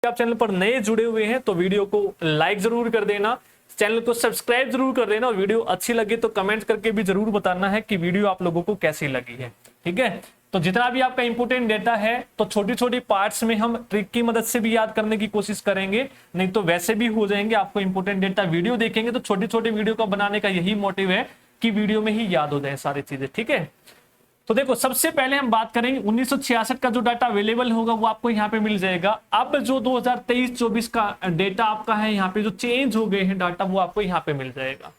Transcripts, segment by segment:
आप चैनल पर नए जुड़े हुए हैं तो वीडियो को लाइक जरूर कर देना, चैनल को सब्सक्राइब जरूर कर देना और वीडियो अच्छी लगे तो कमेंट करके भी जरूर बताना है कि वीडियो आप लोगों को कैसी लगी है। ठीक है, तो जितना भी आपका इंपोर्टेंट डेटा है तो छोटी छोटी पार्ट्स में हम ट्रिक की मदद से भी याद करने की कोशिश करेंगे, नहीं तो वैसे भी हो जाएंगे। आपको इंपोर्टेंट डेटा वीडियो देखेंगे तो छोटी छोटी वीडियो का बनाने का यही मोटिव है कि वीडियो में ही याद हो जाए सारी चीजें। ठीक है, तो देखो सबसे पहले हम बात करेंगे 1966 का जो डाटा अवेलेबल होगा वो आपको यहाँ पे मिल जाएगा। अब जो 2023-24 का डेटा आपका है यहाँ पे जो चेंज हो गए हैं डाटा वो आपको यहाँ पे मिल जाएगा।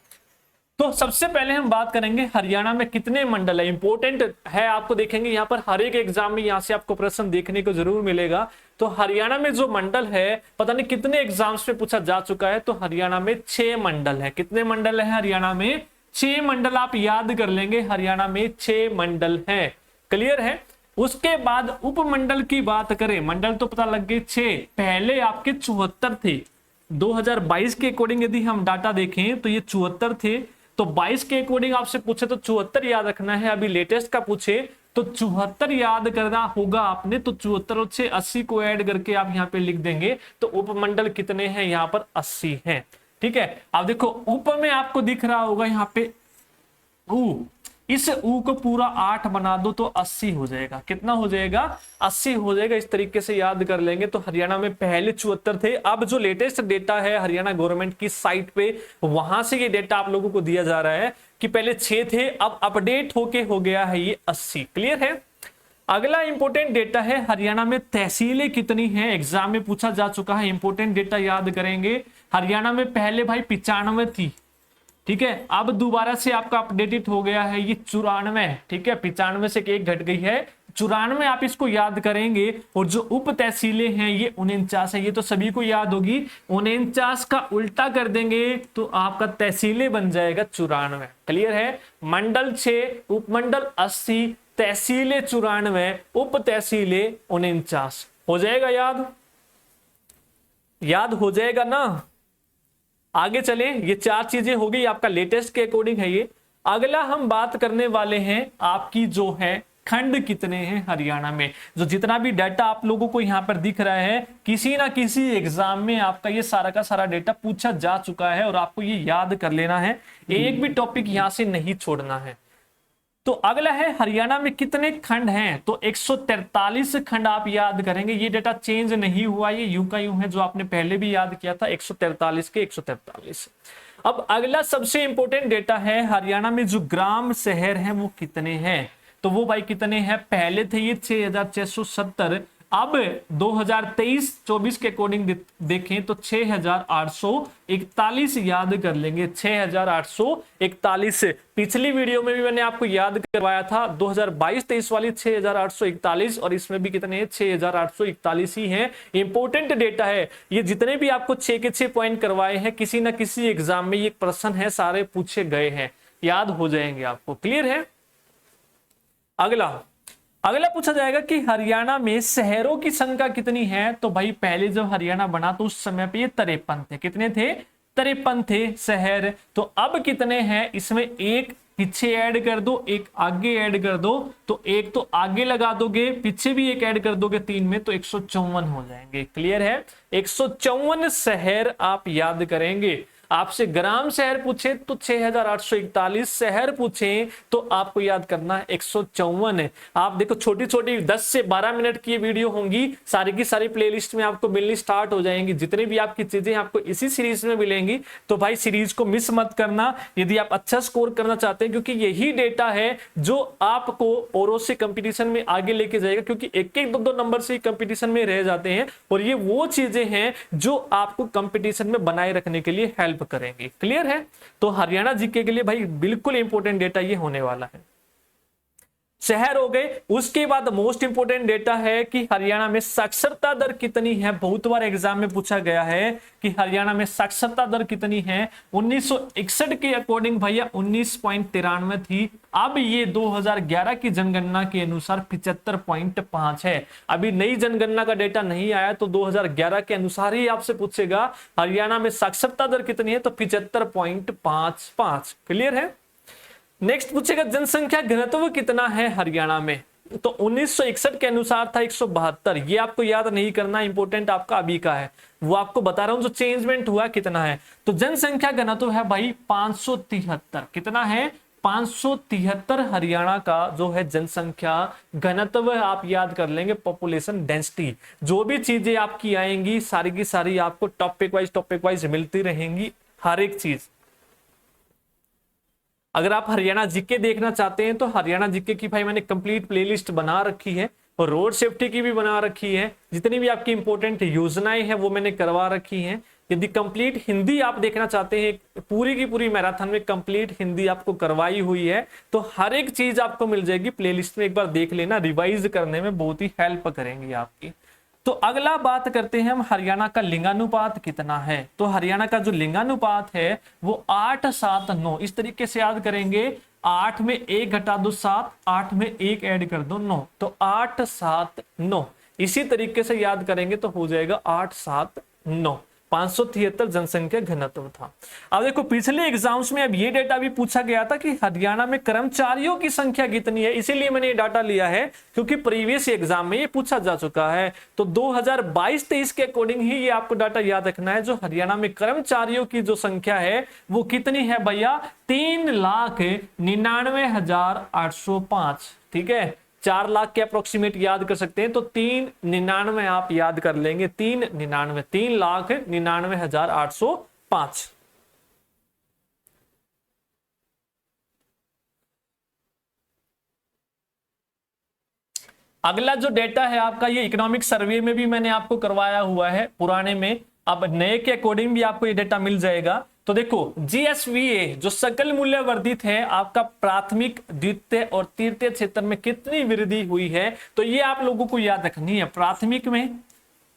तो सबसे पहले हम बात करेंगे हरियाणा में कितने मंडल है, इंपॉर्टेंट है। आपको देखेंगे यहाँ पर हर एक एग्जाम में यहाँ से आपको प्रश्न देखने को जरूर मिलेगा। तो हरियाणा में जो मंडल है पता नहीं कितने एग्जाम्स में पूछा जा चुका है, तो हरियाणा में 6 मंडल है। कितने मंडल है हरियाणा में? 6 मंडल आप याद कर लेंगे, हरियाणा में 6 मंडल है। क्लियर है। उसके बाद उपमंडल की बात करें, मंडल तो पता लग गए 6, पहले आपके 74 थे। 2022 के अकॉर्डिंग यदि हम डाटा देखें तो ये 74 थे। तो 22 के अकॉर्डिंग आपसे पूछे तो 74 याद रखना है। अभी लेटेस्ट का पूछे तो 74 याद करना होगा आपने। तो 74 और 6 80 को ऐड करके आप यहाँ पे लिख देंगे तो उपमंडल कितने हैं यहाँ पर? 80 हैं। ठीक है, अब देखो उप में आपको दिख रहा होगा यहाँ पे ऊ, इस ऊ को पूरा 8 बना दो तो 80 हो जाएगा। कितना हो जाएगा? 80 हो जाएगा। इस तरीके से याद कर लेंगे। तो हरियाणा में पहले 74 थे। अब जो लेटेस्ट डेटा है हरियाणा गवर्नमेंट की साइट पे, वहां से ये डेटा आप लोगों को दिया जा रहा है कि पहले 6 थे, अब अपडेट होके हो गया है ये 80। क्लियर है। अगला इंपॉर्टेंट डेटा है हरियाणा में तहसीलें कितनी हैं, एग्जाम में पूछा जा चुका है। इंपॉर्टेंट डेटा याद करेंगे। हरियाणा में पहले भाई 95 थी। ठीक है, अब दोबारा से आपका अपडेटेड हो गया है ये 94। ठीक है, 95 से एक घट गई है 94, आप इसको याद करेंगे। और जो उप तहसीलें हैं ये 49 है। ये तो सभी को याद होगी। 49 का उल्टा कर देंगे तो आपका तहसीलें बन जाएगा 94। क्लियर है। मंडल 6, उपमंडल 80, तहसीलें 94, उप तहसीलें 49। हो जाएगा याद? याद हो जाएगा ना। आगे चले, ये 4 चीजें हो गई आपका लेटेस्ट के अकॉर्डिंग है ये। अगला हम बात करने वाले हैं आपकी जो है खंड कितने हैं हरियाणा में। जो जितना भी डाटा आप लोगों को यहाँ पर दिख रहा है किसी ना किसी एग्जाम में आपका ये सारा का सारा डेटा पूछा जा चुका है और आपको ये याद कर लेना है। एक भी टॉपिक यहाँ से नहीं छोड़ना है। तो अगला है हरियाणा में कितने खंड हैं। तो 143 खंड आप याद करेंगे। ये डेटा चेंज नहीं हुआ, ये यूं का यूं है जो आपने पहले भी याद किया था, 143 के 143। अब अगला सबसे इंपॉर्टेंट डेटा है हरियाणा में जो ग्राम शहर हैं वो कितने हैं। तो वो भाई कितने हैं? पहले थे ये 6670, अब 2023-24 के अकॉर्डिंग देखें तो 6841 याद कर लेंगे। 6841। पिछली वीडियो में भी मैंने आपको याद करवाया था 2022-23 वाली 6841, और इसमें भी कितने हैं? 6841 ही हैं। इंपॉर्टेंट डेटा है ये। जितने भी आपको 6 के 6 पॉइंट करवाए हैं किसी ना किसी एग्जाम में ये प्रश्न है, सारे पूछे गए हैं, याद हो जाएंगे आपको। क्लियर है। अगला पूछा जाएगा कि हरियाणा में शहरों की संख्या कितनी है। तो भाई पहले जब हरियाणा बना तो उस समय पे ये 53 थे। कितने थे? 53 थे शहर। तो अब कितने हैं? इसमें एक पीछे ऐड कर दो, एक आगे ऐड कर दो। तो एक तो आगे लगा दोगे, पीछे भी एक ऐड कर दोगे, 3 में तो 154 हो जाएंगे। क्लियर है। 154 शहर आप याद करेंगे। आपसे ग्राम शहर पूछे तो 6841, शहर पूछे तो आपको याद करना है 154। आप देखो छोटी छोटी 10 से 12 मिनट की वीडियो होंगी, सारी की सारी प्लेलिस्ट में आपको मिलनी स्टार्ट हो जाएंगी। जितनी भी आपकी चीजें आपको इसी सीरीज में मिलेंगी, तो भाई सीरीज को मिस मत करना यदि आप अच्छा स्कोर करना चाहते हैं, क्योंकि यही डेटा है जो आपको औरों से कंपटीशन में आगे लेके जाएगा। क्योंकि 1-1, 2-2 नंबर से कंपटीशन में रह जाते हैं, और ये वो चीजें हैं जो आपको कंपटीशन में बनाए रखने के लिए हेल्प करेंगे। क्लियर है। तो हरियाणा जीके के लिए भाई बिल्कुल इंपॉर्टेंट डेटा ये होने वाला है। शहर हो गए। उसके बाद मोस्ट इंपोर्टेंट डेटा है कि हरियाणा में साक्षरता दर कितनी है। बहुत बार एग्जाम में पूछा गया है कि हरियाणा में साक्षरता दर कितनी है। 1961 के अकॉर्डिंग भैया 19.93 थी। अब ये 2011 की जनगणना के अनुसार 75.5 है। अभी नई जनगणना का डेटा नहीं आया, तो 2011 के अनुसार ही आपसे पूछेगा हरियाणा में साक्षरता दर कितनी है, तो 75.55। क्लियर है। नेक्स्ट पूछेगा जनसंख्या घनत्व कितना है हरियाणा में। तो 1961 के अनुसार था 172। ये आपको याद नहीं करना, इंपॉर्टेंट आपका अभी का है, वो आपको बता रहा हूं जो चेंजमेंट हुआ कितना है। तो जनसंख्या घनत्व है भाई 573। कितना है? 573 हरियाणा का जो है जनसंख्या घनत्व आप याद कर लेंगे, पॉपुलेशन डेंसिटी। जो भी चीजें आपकी आएंगी सारी की सारी आपको टॉपिक वाइज मिलती रहेंगी, हर एक चीज। अगर आप हरियाणा जीके देखना चाहते हैं तो हरियाणा जीके की भाई मैंने कंप्लीट प्लेलिस्ट बना रखी है, और रोड सेफ्टी की भी बना रखी है। जितनी भी आपकी इंपॉर्टेंट योजनाएं हैं वो मैंने करवा रखी हैं। यदि कंप्लीट हिंदी आप देखना चाहते हैं, पूरी की पूरी मैराथन में कंप्लीट हिंदी आपको करवाई हुई है, तो हर एक चीज आपको मिल जाएगी प्लेलिस्ट में। एक बार देख लेना, रिवाइज करने में बहुत ही हेल्प करेंगी आपकी। तो अगला बात करते हैं हम, हरियाणा का लिंगानुपात कितना है। तो हरियाणा का जो लिंगानुपात है वो 8-7-9 इस तरीके से याद करेंगे। 8 में 1 घटा दो 7, 8 में 1 ऐड कर दो 9, तो 8-7-9 इसी तरीके से याद करेंगे तो हो जाएगा 8-7-9। 573 जनसंख्या घनत्व था। अब देखो पिछले एग्जाम्स में अब ये डेटा भी पूछा गया था कि हरियाणा में कर्मचारियों की संख्या कितनी है, इसीलिए मैंने ये डाटा लिया है क्योंकि प्रीवियस एग्जाम में ये पूछा जा चुका है। तो 2022-23 के अकॉर्डिंग ही ये आपको डाटा याद रखना है। जो हरियाणा में कर्मचारियों की जो संख्या है वो कितनी है भैया? 3,99,805। ठीक है, 4 लाख के अप्रोक्सीमेट याद कर सकते हैं, तो 399 आप याद कर लेंगे। 3,99,805। अगला जो डेटा है आपका, ये इकोनॉमिक सर्वे में भी मैंने आपको करवाया हुआ है पुराने में, अब नए के अकॉर्डिंग भी आपको ये डेटा मिल जाएगा। तो देखो जीएसवीए जो सकल मूल्य वर्धित है आपका प्राथमिक, द्वितीय और तृतीय क्षेत्र में कितनी वृद्धि हुई है, तो ये आप लोगों को याद रखनी है। प्राथमिक में,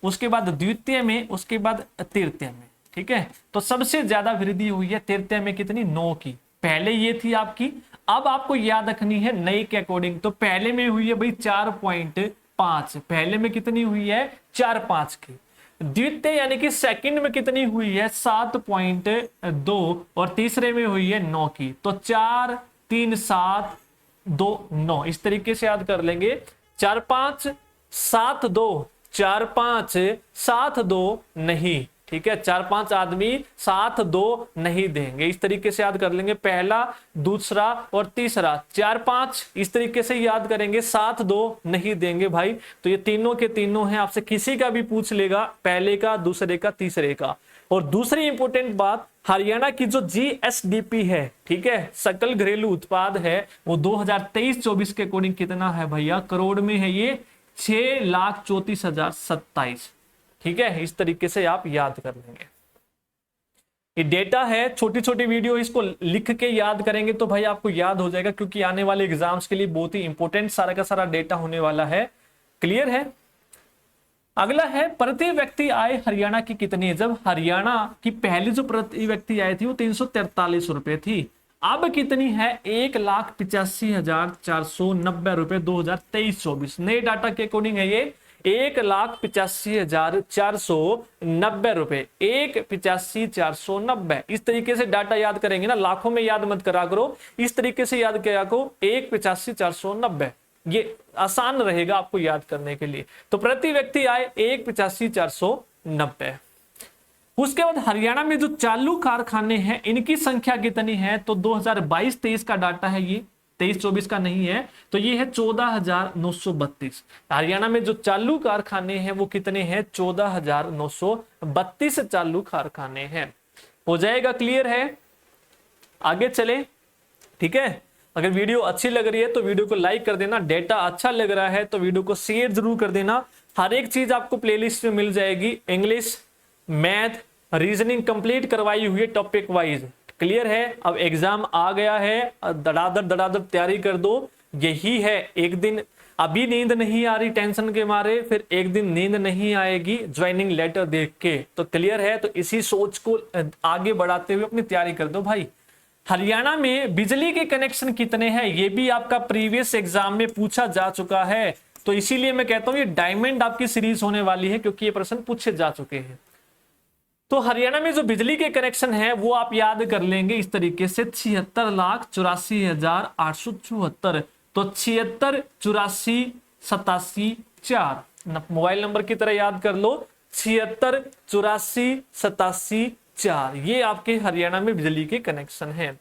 उसके बाद द्वितीय में, उसके बाद तृतीय में। ठीक है, तो सबसे ज्यादा वृद्धि हुई है तृतीय में, कितनी? 9 की। पहले ये थी आपकी, अब आपको याद रखनी है नए के अकॉर्डिंग। तो पहले में हुई है भाई 4.5, पहले में कितनी हुई है? 4.5 की। द्वितीय यानी कि सेकंड में कितनी हुई है? 7.2, और तीसरे में हुई है 9 की। तो 4, 3, 7, 2, 9 इस तरीके से याद कर लेंगे। 4, 5, 7, 2, 4, 5, 7, 2 नहीं। ठीक है, 4, 5 आदमी 7, 2 नहीं देंगे, इस तरीके से याद कर लेंगे। पहला, दूसरा और तीसरा 4, 5 इस तरीके से याद करेंगे, 7, 2 नहीं देंगे भाई। तो ये तीनों के तीनों हैं, आपसे किसी का भी पूछ लेगा, पहले का, दूसरे का, तीसरे का। और दूसरी इंपॉर्टेंट बात, हरियाणा की जो जीएसडीपी है, ठीक है, सकल घरेलू उत्पाद है, वो 2023-24 के अकॉर्डिंग कितना है भैया? करोड़ में है ये 6,34,027। ठीक है, इस तरीके से आप याद कर लेंगे। ये डेटा है, छोटी छोटी वीडियो, इसको लिख के याद करेंगे तो भाई आपको याद हो जाएगा, क्योंकि आने वाले एग्जाम्स के लिए बहुत ही इंपॉर्टेंट सारा का सारा डेटा होने वाला है। क्लियर है? अगला है प्रति व्यक्ति आय हरियाणा की कितनी है। जब हरियाणा की पहली जो प्रति व्यक्ति आय थी वो 343 रुपए थी, अब कितनी है? 1,85,490 रुपए 2023-24 नए डाटा के अकॉर्डिंग है ये। 1,85,490 रुपए, 1,85,490 इस तरीके से डाटा याद करेंगे ना, लाखों में याद मत करा करो, इस तरीके से याद किया करो। 1,85,490 ये आसान रहेगा आपको याद करने के लिए। तो प्रति व्यक्ति आए 1,85,490। उसके बाद हरियाणा में जो चालू कारखाने हैं इनकी संख्या कितनी है? तो 2022-23 का डाटा है ये, 23-24 का नहीं है। तो ये है 14,932। हरियाणा में जो चालू कारखाने हैं वो कितने हैं? 14,932 चालू कारखाने हैं। हो जाएगा, क्लियर है? आगे चले। ठीक है, अगर वीडियो अच्छी लग रही है तो वीडियो को लाइक कर देना, डेटा अच्छा लग रहा है तो वीडियो को शेयर जरूर कर देना। हर एक चीज आपको प्लेलिस्ट में मिल जाएगी, इंग्लिश, मैथ, रीजनिंग कंप्लीट करवाई हुई है टॉपिक वाइज। क्लियर है? अब एग्जाम आ गया है, दड़ादड़ तैयारी कर दो। यही है, एक दिन अभी नींद नहीं आ रही टेंशन के मारे, फिर एक दिन नींद नहीं आएगी ज्वाइनिंग लेटर देख के। तो क्लियर है? तो इसी सोच को आगे बढ़ाते हुए अपनी तैयारी कर दो भाई। हरियाणा में बिजली के कनेक्शन कितने हैं ये भी आपका प्रीवियस एग्जाम में पूछा जा चुका है, तो इसीलिए मैं कहता हूं ये डायमंड आपकी सीरीज होने वाली है, क्योंकि ये प्रश्न पूछे जा चुके हैं। तो हरियाणा में जो बिजली के कनेक्शन है वो आप याद कर लेंगे इस तरीके से, 76,84,874 तो 76 84 87 4 मोबाइल नंबर की तरह याद कर लो, 76 84 87 4। ये आपके हरियाणा में बिजली के कनेक्शन है।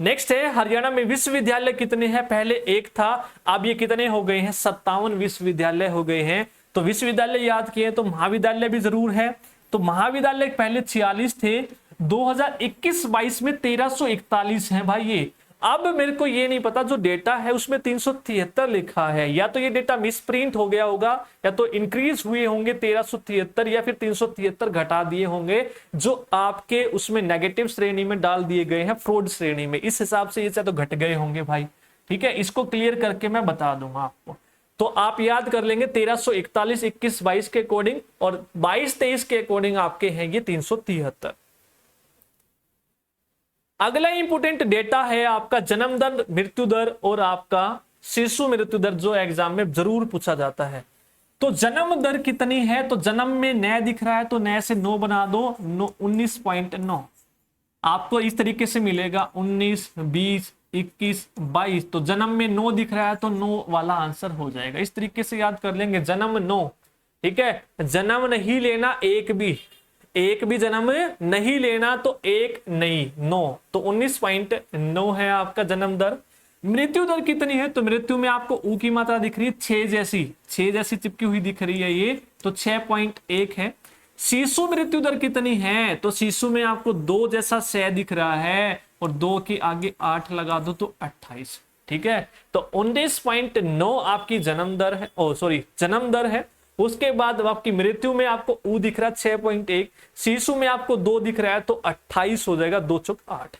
नेक्स्ट है हरियाणा में विश्वविद्यालय कितने हैं? पहले एक था, अब ये कितने हो गए हैं? 57 विश्वविद्यालय हो गए हैं। तो विश्वविद्यालय याद किए तो महाविद्यालय भी जरूर है। तो महाविद्यालय पहले 46 थे, 2021-22 में 1341 है भाई ये। अब मेरे को ये नहीं पता, जो डेटा है उसमें 373 लिखा है, या तो ये डेटा मिसप्रिंट हो गया होगा, या तो इंक्रीज हुए होंगे 1373, या फिर 373 घटा दिए होंगे जो आपके उसमें नेगेटिव श्रेणी में डाल दिए गए हैं, फ्रॉड श्रेणी में। इस हिसाब से ये तो घट गए होंगे भाई। ठीक है, इसको क्लियर करके मैं बता दूंगा आपको। तो आप याद कर लेंगे 1341 21-22 के अकॉर्डिंग, और 22-23 के अकॉर्डिंग आपके हैं ये 373। अगला इंपोर्टेंट डेटा है आपका जन्म दर, मृत्यु दर और आपका शिशु मृत्यु दर, जो एग्जाम में जरूर पूछा जाता है। तो जन्म दर कितनी है? तो जन्म में नए दिख रहा है तो नए से 9 बना दो, 19.9 आपको इस तरीके से मिलेगा। 19 20 21 22, तो जन्म में 9 दिख रहा है तो 9 वाला आंसर हो जाएगा। इस तरीके से याद कर लेंगे, जन्म 9। ठीक है, जन्म नहीं लेना, एक भी जन्म नहीं लेना, तो एक नहीं 9, तो 19.9 है आपका जन्म दर। मृत्यु दर कितनी है? तो मृत्यु में आपको ऊ की मात्रा दिख रही है 6 जैसी चिपकी हुई दिख रही है ये, तो 6.1 है। शिशु मृत्यु दर कितनी है? तो शिशु में आपको 2 जैसा 6 दिख रहा है, और 2 के आगे 8 लगा दो तो 28। ठीक है, तो 19.9 आपकी जन्म दर है, जन्म दर है। उसके बाद आपकी मृत्यु में आपको ऊ दिख रहा है 6.1, शिशु में आपको 2 दिख रहा है तो 28 हो जाएगा, 2 चौक 8।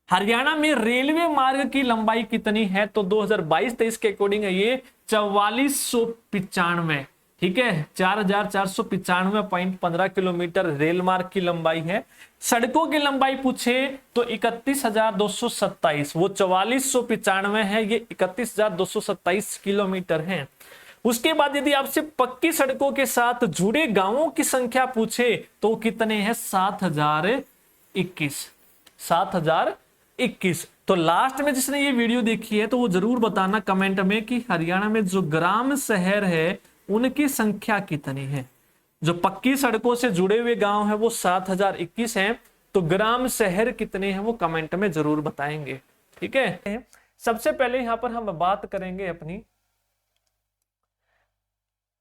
हरियाणा में रेलवे मार्ग की लंबाई कितनी है? तो 2022-23 के अकॉर्डिंग है ये 4495। ठीक है, 4495.15 किलोमीटर रेल मार्ग की लंबाई है। सड़कों की लंबाई पूछे तो 31,227, वो 4495 है, ये 31,227 किलोमीटर है। उसके बाद यदि आपसे पक्की सड़कों के साथ जुड़े गांवों की संख्या पूछे तो कितने हैं? 7021। तो लास्ट में जिसने ये वीडियो देखी है तो वो जरूर बताना कमेंट में कि हरियाणा में जो ग्राम शहर है उनकी संख्या कितनी है। जो पक्की सड़कों से जुड़े हुए गांव है वो 7021 हैं, तो ग्राम शहर कितने हैं वो कमेंट में जरूर बताएंगे। ठीक है, सबसे पहले यहां पर हम बात करेंगे अपनी,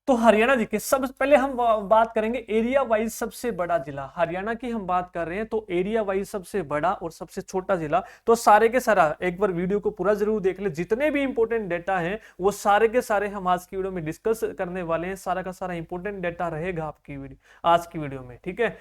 तो हरियाणा जी के सबसे पहले हम बात करेंगे एरिया वाइज सबसे बड़ा जिला। हरियाणा की हम बात कर रहे हैं तो एरिया वाइज सबसे बड़ा और सबसे छोटा जिला, तो सारे के सारा एक बार वीडियो को पूरा जरूर देख ले। जितने भी इंपॉर्टेंट डेटा हैं वो सारे के सारे हम आज की वीडियो में डिस्कस करने वाले हैं। सारा का सारा इंपॉर्टेंट डेटा रहेगा आपकी वीडियो आज की वीडियो में। ठीक है,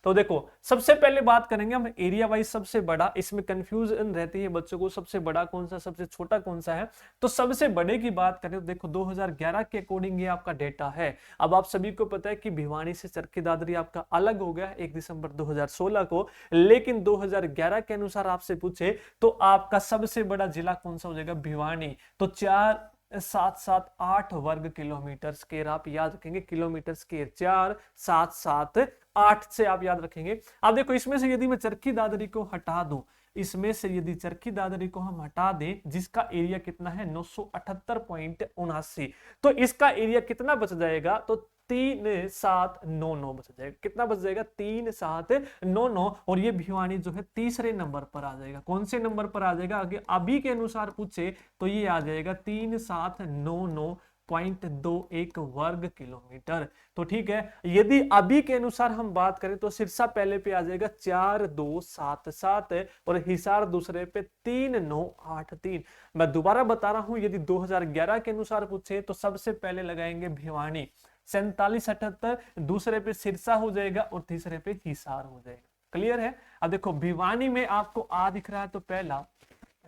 तो देखो सबसे पहले बात करेंगे हम एरिया वाइज सबसे बड़ा। इसमें कंफ्यूजन रहती है बच्चों को, सबसे बड़ा कौन सा सबसे छोटा कौन सा है। तो सबसे बड़े की बात करें तो देखो 2011 के अकॉर्डिंग ये आपका डेटा है। अब आप सभी को पता है कि भिवानी से चरखी दादरी आपका अलग हो गया 1 दिसंबर 2016 को, लेकिन 2011 के अनुसार आपसे पूछे तो आपका सबसे बड़ा जिला कौन सा हो जाएगा? भिवानी। तो 4778 वर्ग किलोमीटर स्क्वायर आप याद रखेंगे, किलोमीटर स्क्वायर 4778 से आप याद रखेंगे। अब देखो इसमें से यदि मैं चरखी दादरी को हटा दूं, इसमें से यदि चरखी दादरी को हम हटा दें जिसका एरिया कितना है 978.79, तो इसका एरिया कितना बच जाएगा? तो 3799 बच जाएगा। कितना बच जाएगा? 3799। और ये भिवानी जो है तीसरे नंबर पर आ जाएगा। कौन से नंबर पर आ जाएगा? आगे अभी के अनुसार पूछे तो ये आ जाएगा 3799.21 वर्ग किलोमीटर। तो ठीक है, यदि अभी के अनुसार हम बात करें तो सिरसा पहले पे आ जाएगा 4277 और हिसार दूसरे पे 3983। मैं दोबारा बता रहा हूं, यदि 2011 के अनुसार पूछे तो सबसे पहले लगाएंगे भिवानी 4778, दूसरे पे सिरसा हो जाएगा और तीसरे पे हिसार हो जाएगा। क्लियर है? अब देखो भिवानी में आपको आ दिख रहा है तो पहला,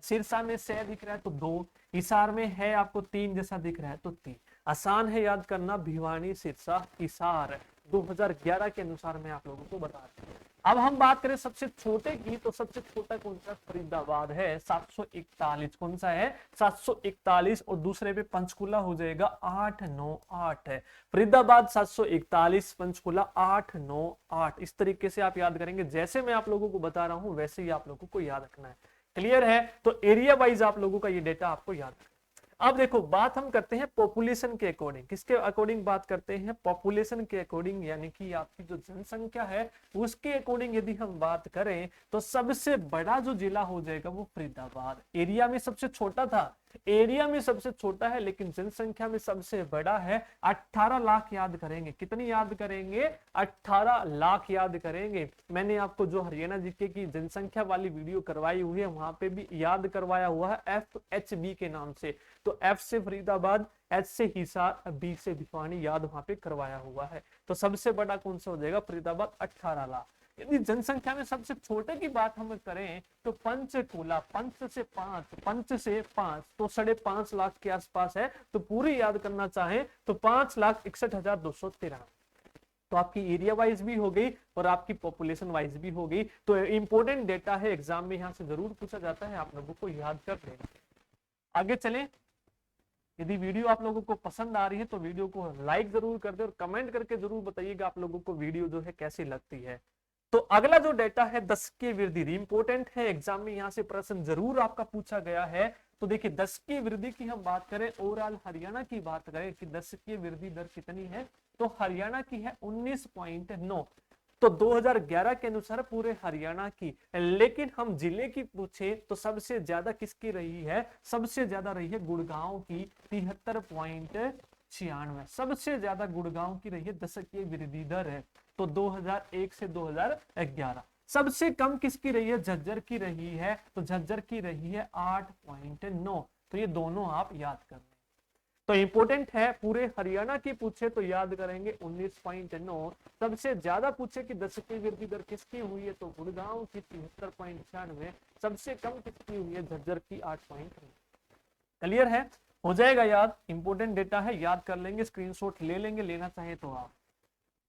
सिरसा में से दिख रहा है तो 2, हिसार में है आपको 3 जैसा दिख रहा है तो 3। आसान है याद करना, भिवानी सिरसा हिसार 2011 के अनुसार मैं आप लोगों को बता रहा हूं। अब हम बात करें सबसे छोटे की, तो सबसे छोटा कौन सा? फरीदाबाद है 741। कौन सा है? 741। और दूसरे पे पंचकुला हो जाएगा 898 है। फरीदाबाद 741, पंचकुला 898। इस तरीके से आप याद करेंगे। जैसे मैं आप लोगों को बता रहा हूं वैसे ही आप लोगों को याद रखना है। क्लियर है? तो एरिया वाइज आप लोगों का ये डेटा आपको याद है। अब देखो बात हम करते हैं पॉपुलेशन के अकॉर्डिंग। किसके अकॉर्डिंग बात करते हैं? पॉपुलेशन के अकॉर्डिंग, यानी कि आपकी जो जनसंख्या है उसके अकॉर्डिंग यदि हम बात करें तो सबसे बड़ा जो जिला हो जाएगा वो फरीदाबाद। एरिया में सबसे छोटा था, एरिया में सबसे छोटा है, लेकिन जनसंख्या में सबसे बड़ा है। 18 लाख याद करेंगे। कितनी याद करेंगे? 18 लाख याद करेंगे। मैंने आपको जो हरियाणा जीके की जनसंख्या वाली वीडियो करवाई हुई है वहां पे भी याद करवाया हुआ है FHB के नाम से। तो F से फरीदाबाद, H से हिसार, B से भिवानी याद वहां पे करवाया हुआ है। तो सबसे बड़ा कौन सा हो जाएगा? फरीदाबाद 18 लाख। यदि जनसंख्या में सबसे छोटे की बात हम करें तो पंचकुला, पंच से 5 तो 5.5 लाख के आसपास है। तो पूरी याद करना चाहे तो 5,61,293। तो आपकी एरिया वाइज भी हो गई और आपकी पॉपुलेशन वाइज भी हो गई। तो इंपॉर्टेंट डेटा है, एग्जाम में यहां से जरूर पूछा जाता है, आप लोगों को याद कर लेना। आगे चलें। यदि वीडियो आप लोगों को पसंद आ रही है तो वीडियो को लाइक जरूर कर दे और कमेंट करके जरूर बताइएगा आप लोगों को वीडियो जो है कैसी लगती है। तो अगला जो डेटा है दशकीय वृद्धि, इंपॉर्टेंट है, एग्जाम में यहां से प्रश्न जरूर आपका पूछा गया है। तो देखिए दशकीय वृद्धि की हम बात करें, ओवरऑल हरियाणा की बात करें कि दशकीय वृद्धि दर कितनी है, तो हरियाणा की है 19.9। तो 2011 के अनुसार पूरे हरियाणा की, लेकिन हम जिले की पूछे तो सबसे ज्यादा किसकी रही है? सबसे ज्यादा रही है गुड़गांव की 73.96। सबसे ज्यादा गुड़गांव की रही है दशकीय वृद्धि दर है। तो 2001 से 2011। सबसे कम किसकी रही है? झज्जर की रही है। तो झज्जर की रही है 8.9। तो ये दोनों आप याद कर लें। तो इंपॉर्टेंट है, पूरे हरियाणा की पूछे तो याद करेंगे 19.9। सबसे ज्यादा पूछे कि दशकीय वृद्धि दर किसकी हुई है तो गुड़गांव की 73.96। सबसे कम किसकी हुई है? झज्जर की 8.9। क्लियर है? हो जाएगा याद। इंपॉर्टेंट डेटा है, याद कर लेंगे, स्क्रीनशॉट ले लेंगे, लेना चाहे तो आप।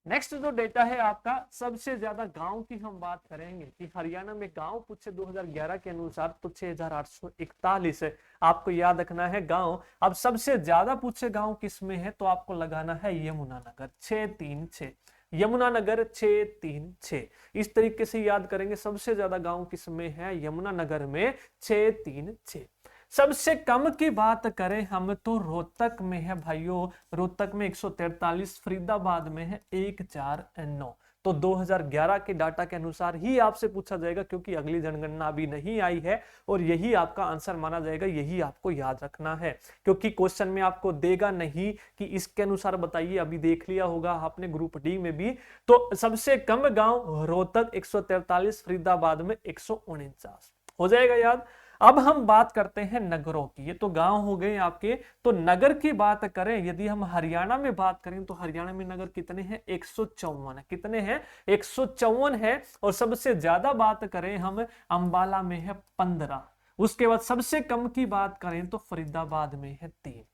नेक्स्ट जो डेटा है आपका, सबसे ज्यादा गांव की हम बात करेंगे कि हरियाणा में गांव पूछे 2011 के अनुसार तो 6,841 है। आपको याद रखना है गांव। अब सबसे ज्यादा पूछे गांव किसमें है तो आपको लगाना है यमुनानगर 636। यमुनानगर 636। इस तरीके से याद करेंगे। सबसे ज्यादा गांव किसमें है? यमुनानगर में 636। सबसे कम की बात करें हम तो रोहतक में है भाइयों, रोहतक में 143। फरीदाबाद में है 149। तो 2011 के डाटा के अनुसार ही आपसे पूछा जाएगा, क्योंकि अगली जनगणना अभी नहीं आई है और यही आपका आंसर माना जाएगा। यही आपको याद रखना है, क्योंकि क्वेश्चन में आपको देगा नहीं कि इसके अनुसार बताइए। अभी देख लिया होगा आपने ग्रुप डी में भी। तो सबसे कम गांव रोहतक 143, फरीदाबाद में 149। हो जाएगा याद। अब हम बात करते हैं नगरों की। ये तो गांव हो गए आपके। तो नगर की बात करें, यदि हम हरियाणा में बात करें तो हरियाणा में नगर कितने हैं? 154 है। कितने हैं? 154 है। और सबसे ज्यादा बात करें हम, अंबाला में है 15। उसके बाद सबसे कम की बात करें तो फरीदाबाद में है 3।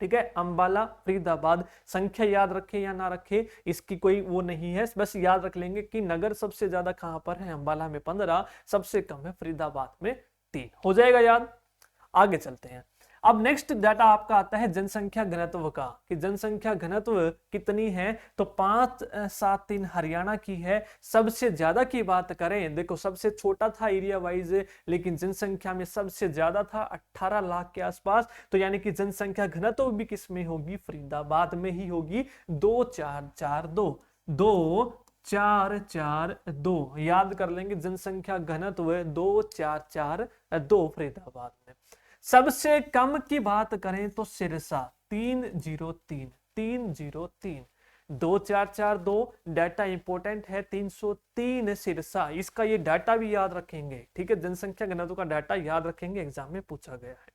ठीक है, अंबाला फरीदाबाद। संख्या याद रखे या ना रखे इसकी कोई वो नहीं है, बस याद रख लेंगे कि नगर सबसे ज्यादा कहां पर है? अंबाला में 15, सबसे कम है फरीदाबाद में 3। हो जाएगा याद। आगे चलते हैं। अब नेक्स्ट डाटा आपका आता है जनसंख्या घनत्व का, कि जनसंख्या घनत्व कितनी है तो 573 हरियाणा की है। सबसे ज्यादा की बात करें, देखो सबसे छोटा था एरिया वाइज, लेकिन जनसंख्या में सबसे ज्यादा था 18 लाख के आसपास। तो यानी कि जनसंख्या घनत्व भी किस में होगी? फरीदाबाद में ही होगी। 2442 2442 याद कर लेंगे। जनसंख्या घनत्व 2442 फरीदाबाद में। सबसे कम की बात करें तो सिरसा 303 2442। डाटा इंपॉर्टेंट है, 303 सिरसा। इसका ये डाटा भी याद रखेंगे। ठीक है, जनसंख्या घनत्व का डाटा याद रखेंगे, एग्जाम में पूछा गया है।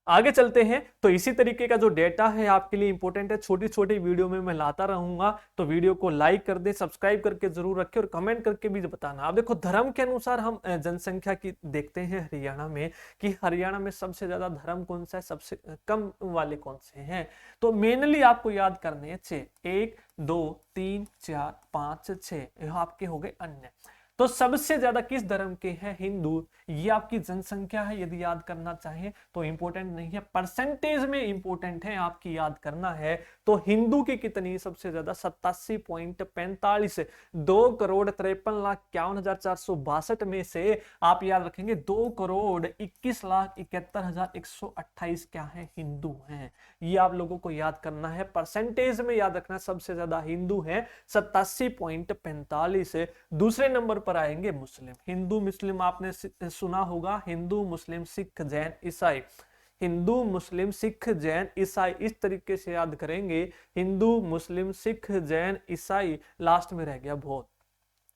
आगे चलते हैं। तो इसी तरीके का जो डेटा है आपके लिए इंपॉर्टेंट है, छोटी छोटी वीडियो में मैं लाता रहूंगा। तो वीडियो को लाइक कर दे, सब्सक्राइब करके जरूर रखें और कमेंट करके भी बताना। अब देखो धर्म के अनुसार हम जनसंख्या की देखते हैं हरियाणा में, कि हरियाणा में सबसे ज्यादा धर्म कौन सा है, सबसे कम वाले कौन से हैं। तो मेनली आपको याद करने हैं 6, 1 2 3 4 5 6 आपके हो गए अन्य। तो सबसे ज्यादा किस धर्म के हैं? हिंदू। ये आपकी जनसंख्या है, यदि याद करना चाहें तो इंपॉर्टेंट नहीं है, परसेंटेज में इंपॉर्टेंट है, आपकी याद करना है। तो हिंदू की कितनी सबसे ज्यादा? 87.45। 2,53,51,462 में से आप याद रखेंगे 2,21,71,128 क्या है? हिंदू हैं। ये आप लोगों को याद करना है, परसेंटेज में याद रखना, सबसे ज्यादा हिंदू हैं 87.45। दूसरे नंबर पर आएंगे मुस्लिम। हिंदू मुस्लिम आपने सुना होगा, हिंदू मुस्लिम सिख जैन ईसाई। हिंदू मुस्लिम सिख जैन ईसाई, इस तरीके से याद करेंगे, हिंदू मुस्लिम सिख जैन ईसाई, लास्ट में रह गया बौद्ध।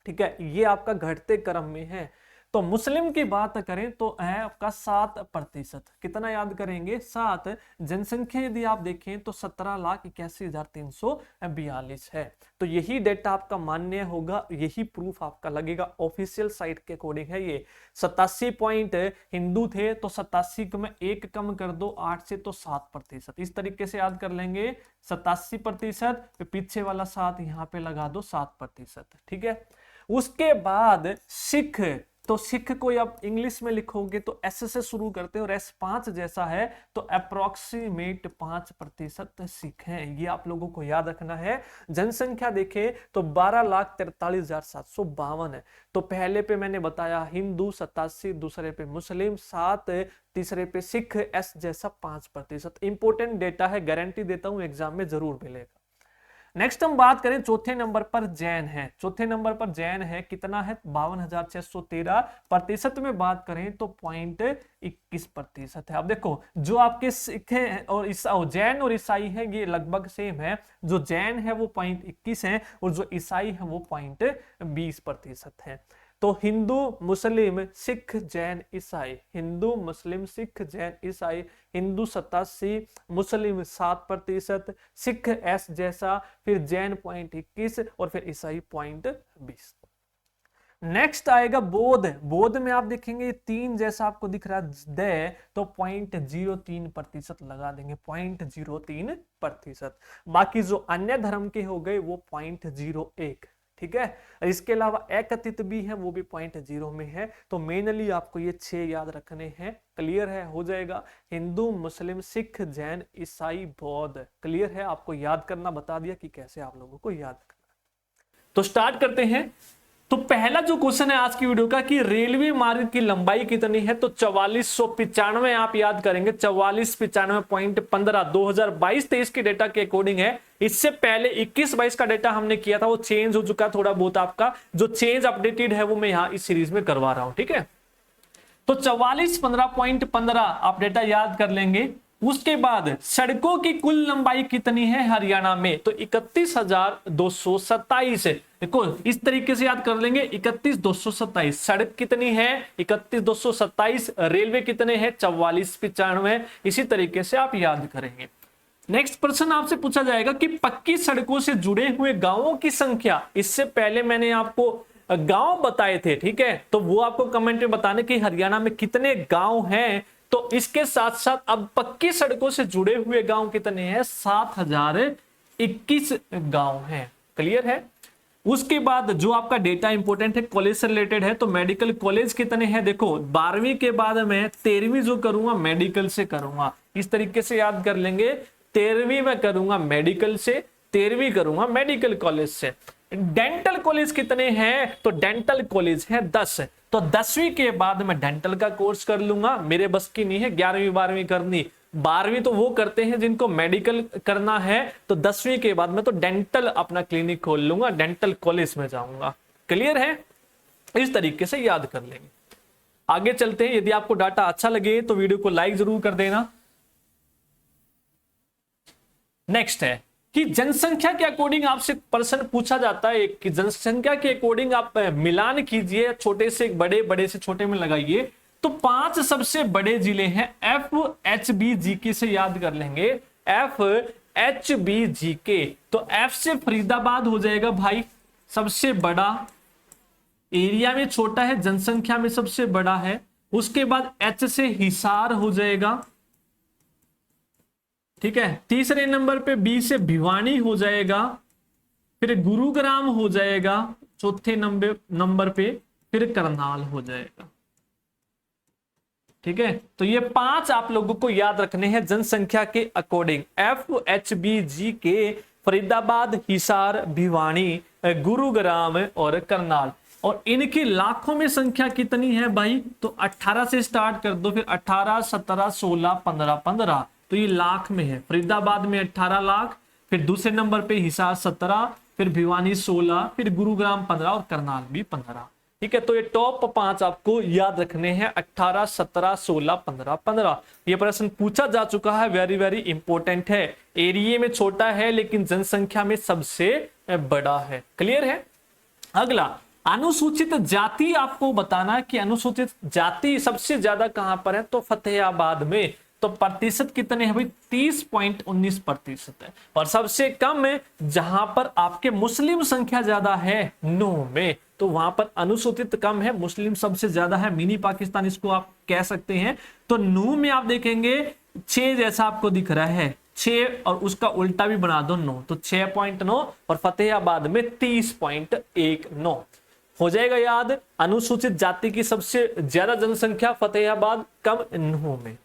ठीक है, ये आपका घटते क्रम में है। तो मुस्लिम की बात करें तो है आपका 7%। कितना याद करेंगे? 7। जनसंख्या यदि आप देखें तो 17,81,342 है। तो यही डेटा आपका मान्य होगा, यही प्रूफ आपका लगेगा, ऑफिशियल साइट के अकॉर्डिंग है ये। 87 पॉइंट हिंदू थे तो 87 में 1 कम कर दो 8 से तो 7%। इस तरीके से याद कर लेंगे, 87%, पीछे वाला 7 यहां पे लगा दो 7%। ठीक है, उसके बाद सिख। तो सिख को आप इंग्लिश में लिखोगे तो एस से शुरू करते हैं और एस 5 जैसा है, तो अप्रोक्सीमेट 5% सिख हैं। ये आप लोगों को याद रखना है। जनसंख्या देखें तो 12,43,752 है। तो पहले पे मैंने बताया हिंदू 87, दूसरे पे मुस्लिम 7, तीसरे पे सिख, एस जैसा 5%। इंपॉर्टेंट डेटा है, गारंटी देता हूं एग्जाम में जरूर मिलेगा। नेक्स्ट हम बात करें चौथे नंबर पर जैन है। चौथे नंबर पर जैन है, कितना है? 52,613। प्रतिशत में बात करें तो 0.21% है। अब देखो, जो आपके सिख हैं और जैन और ईसाई है ये लगभग सेम है। जो जैन है वो 0.21 है और जो ईसाई है वो 0.20% है। तो हिंदू मुस्लिम सिख जैन ईसाई, हिंदू मुस्लिम सिख जैन ईसाई, हिंदू 87, मुस्लिम 7%, सिख एस जैसा, फिर जैन 0.21 और फिर ईसाई 0.20। नेक्स्ट आएगा बौद्ध। बौद्ध में आप देखेंगे 3 जैसा आपको दिख रहा है तो 0.03% लगा देंगे, 0.03%। बाकी जो अन्य धर्म के हो गए वो 0.01। ठीक है, इसके अलावा एकत्रित भी है, वो भी 0.0 में है। तो मेनली आपको ये 6 याद रखने हैं। क्लियर है? हो जाएगा। हिंदू मुस्लिम सिख जैन ईसाई बौद्ध। क्लियर है? आपको याद करना बता दिया कि कैसे आप लोगों को याद करना। तो स्टार्ट करते हैं। तो पहला जो क्वेश्चन है आज की वीडियो का कि रेलवे मार्ग की लंबाई कितनी है? तो 4495 आप याद करेंगे, 4495.15 2022-23 के डेटा के अकॉर्डिंग है। इससे पहले 21-22 का डेटा हमने किया था, वो चेंज हो चुका थोड़ा बहुत। आपका जो चेंज अपडेटेड है वो मैं यहां इस सीरीज में करवा रहा हूं। ठीक है, तो 4415.15 आप डेटा याद कर लेंगे। उसके बाद सड़कों की कुल लंबाई कितनी है हरियाणा में? तो 31,227। देखो इस तरीके से याद कर लेंगे, 31,227। सड़क कितनी है? 31,227। रेलवे कितने हैं? 4495। इसी तरीके से आप याद करेंगे। नेक्स्ट प्रश्न आपसे पूछा जाएगा कि पक्की सड़कों से जुड़े हुए गांवों की संख्या। इससे पहले मैंने आपको गांव बताए थे, ठीक है, तो वो आपको कमेंट में बताने कि हरियाणा में कितने गांव हैं। तो इसके साथ साथ अब पक्की सड़कों से जुड़े हुए गांव कितने हैं? 7,021 गांव हैं। क्लियर है? उसके बाद जो आपका डेटा इंपॉर्टेंट है, कॉलेज से रिलेटेड है, तो मेडिकल कॉलेज कितने हैं? देखो 12वीं के बाद मैं 13वीं जो करूंगा मेडिकल से करूंगा। इस तरीके से याद कर लेंगे, 13वीं में करूंगा मेडिकल से, 13वीं करूंगा मेडिकल कॉलेज से। डेंटल कॉलेज कितने हैं? तो डेंटल कॉलेज है 10। तो 10वीं के बाद मैं डेंटल का कोर्स कर लूंगा। मेरे बस की नहीं है 11वीं 12वीं करनी। 12वीं तो वो करते हैं जिनको मेडिकल करना है। तो 10वीं के बाद मैं तो डेंटल अपना क्लिनिक खोल लूंगा, डेंटल कॉलेज में जाऊंगा। क्लियर है? इस तरीके से याद कर लेंगे। आगे चलते हैं। यदि आपको डाटा अच्छा लगे तो वीडियो को लाइक जरूर कर देना। नेक्स्ट है कि जनसंख्या के अकॉर्डिंग आपसे प्रश्न पूछा जाता है कि जनसंख्या के अकॉर्डिंग आप मिलान कीजिए, छोटे से बड़े, बड़े से छोटे में लगाइए। तो 5 सबसे बड़े जिले हैं। FHBGK से याद कर लेंगे, FHBGK। तो F से फरीदाबाद हो जाएगा भाई, सबसे बड़ा, एरिया में छोटा है, जनसंख्या में सबसे बड़ा है। उसके बाद H से हिसार हो जाएगा, ठीक है। तीसरे नंबर पे B से भिवानी हो जाएगा, फिर गुरुग्राम हो जाएगा चौथे नंबर पे, फिर करनाल हो जाएगा। ठीक है, तो ये 5 आप लोगों को याद रखने हैं जनसंख्या के अकॉर्डिंग। FHBG के फरीदाबाद, हिसार, भिवानी, गुरुग्राम और करनाल। और इनकी लाखों में संख्या कितनी है भाई, तो 18 से स्टार्ट कर दो, फिर 18, 17, 16, 15, 15, तो ये लाख में है। फरीदाबाद में 18 लाख, फिर दूसरे नंबर पे हिसार 17, फिर भिवानी 16, फिर गुरुग्राम 15 और करनाल भी 15। ठीक है, तो ये टॉप 5 आपको याद रखने हैं, 18, 17, 16, 15, 15। ये प्रश्न पूछा जा चुका है, वेरी वेरी इंपॉर्टेंट है। एरिया में छोटा है लेकिन जनसंख्या में सबसे बड़ा है। क्लियर है। अगला, अनुसूचित जाति आपको बताना है कि अनुसूचित जाति सबसे ज्यादा कहां पर है, तो फतेहाबाद में। तो प्रतिशत कितने हैं भाई, 30.19% है। और सबसे कम है जहां पर आपके मुस्लिम संख्या ज्यादा है, 9 में, तो वहां पर अनुसूचित कम है, मुस्लिम सबसे ज्यादा है। मिनी पाकिस्तान इसको आप कह सकते हैं। तो 9 में आप देखेंगे 6 जैसा आपको दिख रहा है, 6 और उसका उल्टा भी बना दो 9, तो 6.9, और फतेहाबाद में 30.19 हो जाएगा याद। अनुसूचित जाति की सबसे ज्यादा जनसंख्या फतेहाबाद, कम 9 में।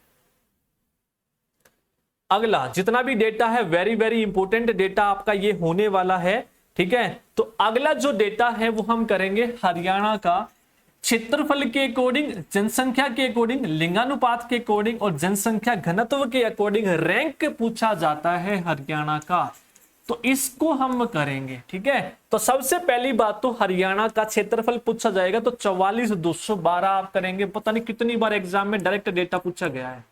अगला, जितना भी डेटा है वेरी वेरी इंपॉर्टेंट डेटा आपका ये होने वाला है। ठीक है, तो अगला जो डेटा है वो हम करेंगे हरियाणा का। क्षेत्रफल के अकॉर्डिंग, जनसंख्या के अकॉर्डिंग, लिंगानुपात के अकॉर्डिंग और जनसंख्या घनत्व के अकॉर्डिंग रैंक पूछा जाता है हरियाणा का, तो इसको हम करेंगे। ठीक है, तो सबसे पहली बात तो हरियाणा का क्षेत्रफल पूछा जाएगा, तो 44,212 आप करेंगे। पता नहीं कितनी बार एग्जाम में डायरेक्ट डेटा पूछा गया है,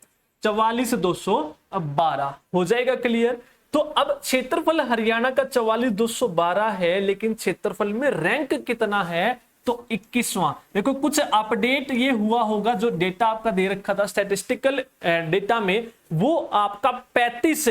44,212 हो जाएगा। क्लियर। तो अब क्षेत्रफल हरियाणा का 44,212 है, लेकिन क्षेत्रफल में रैंक कितना है, तो 21वां। देखो कुछ अपडेट ये हुआ होगा, जो डेटा आपका दे रखा था स्टैटिस्टिकल डेटा में, वो आपका 35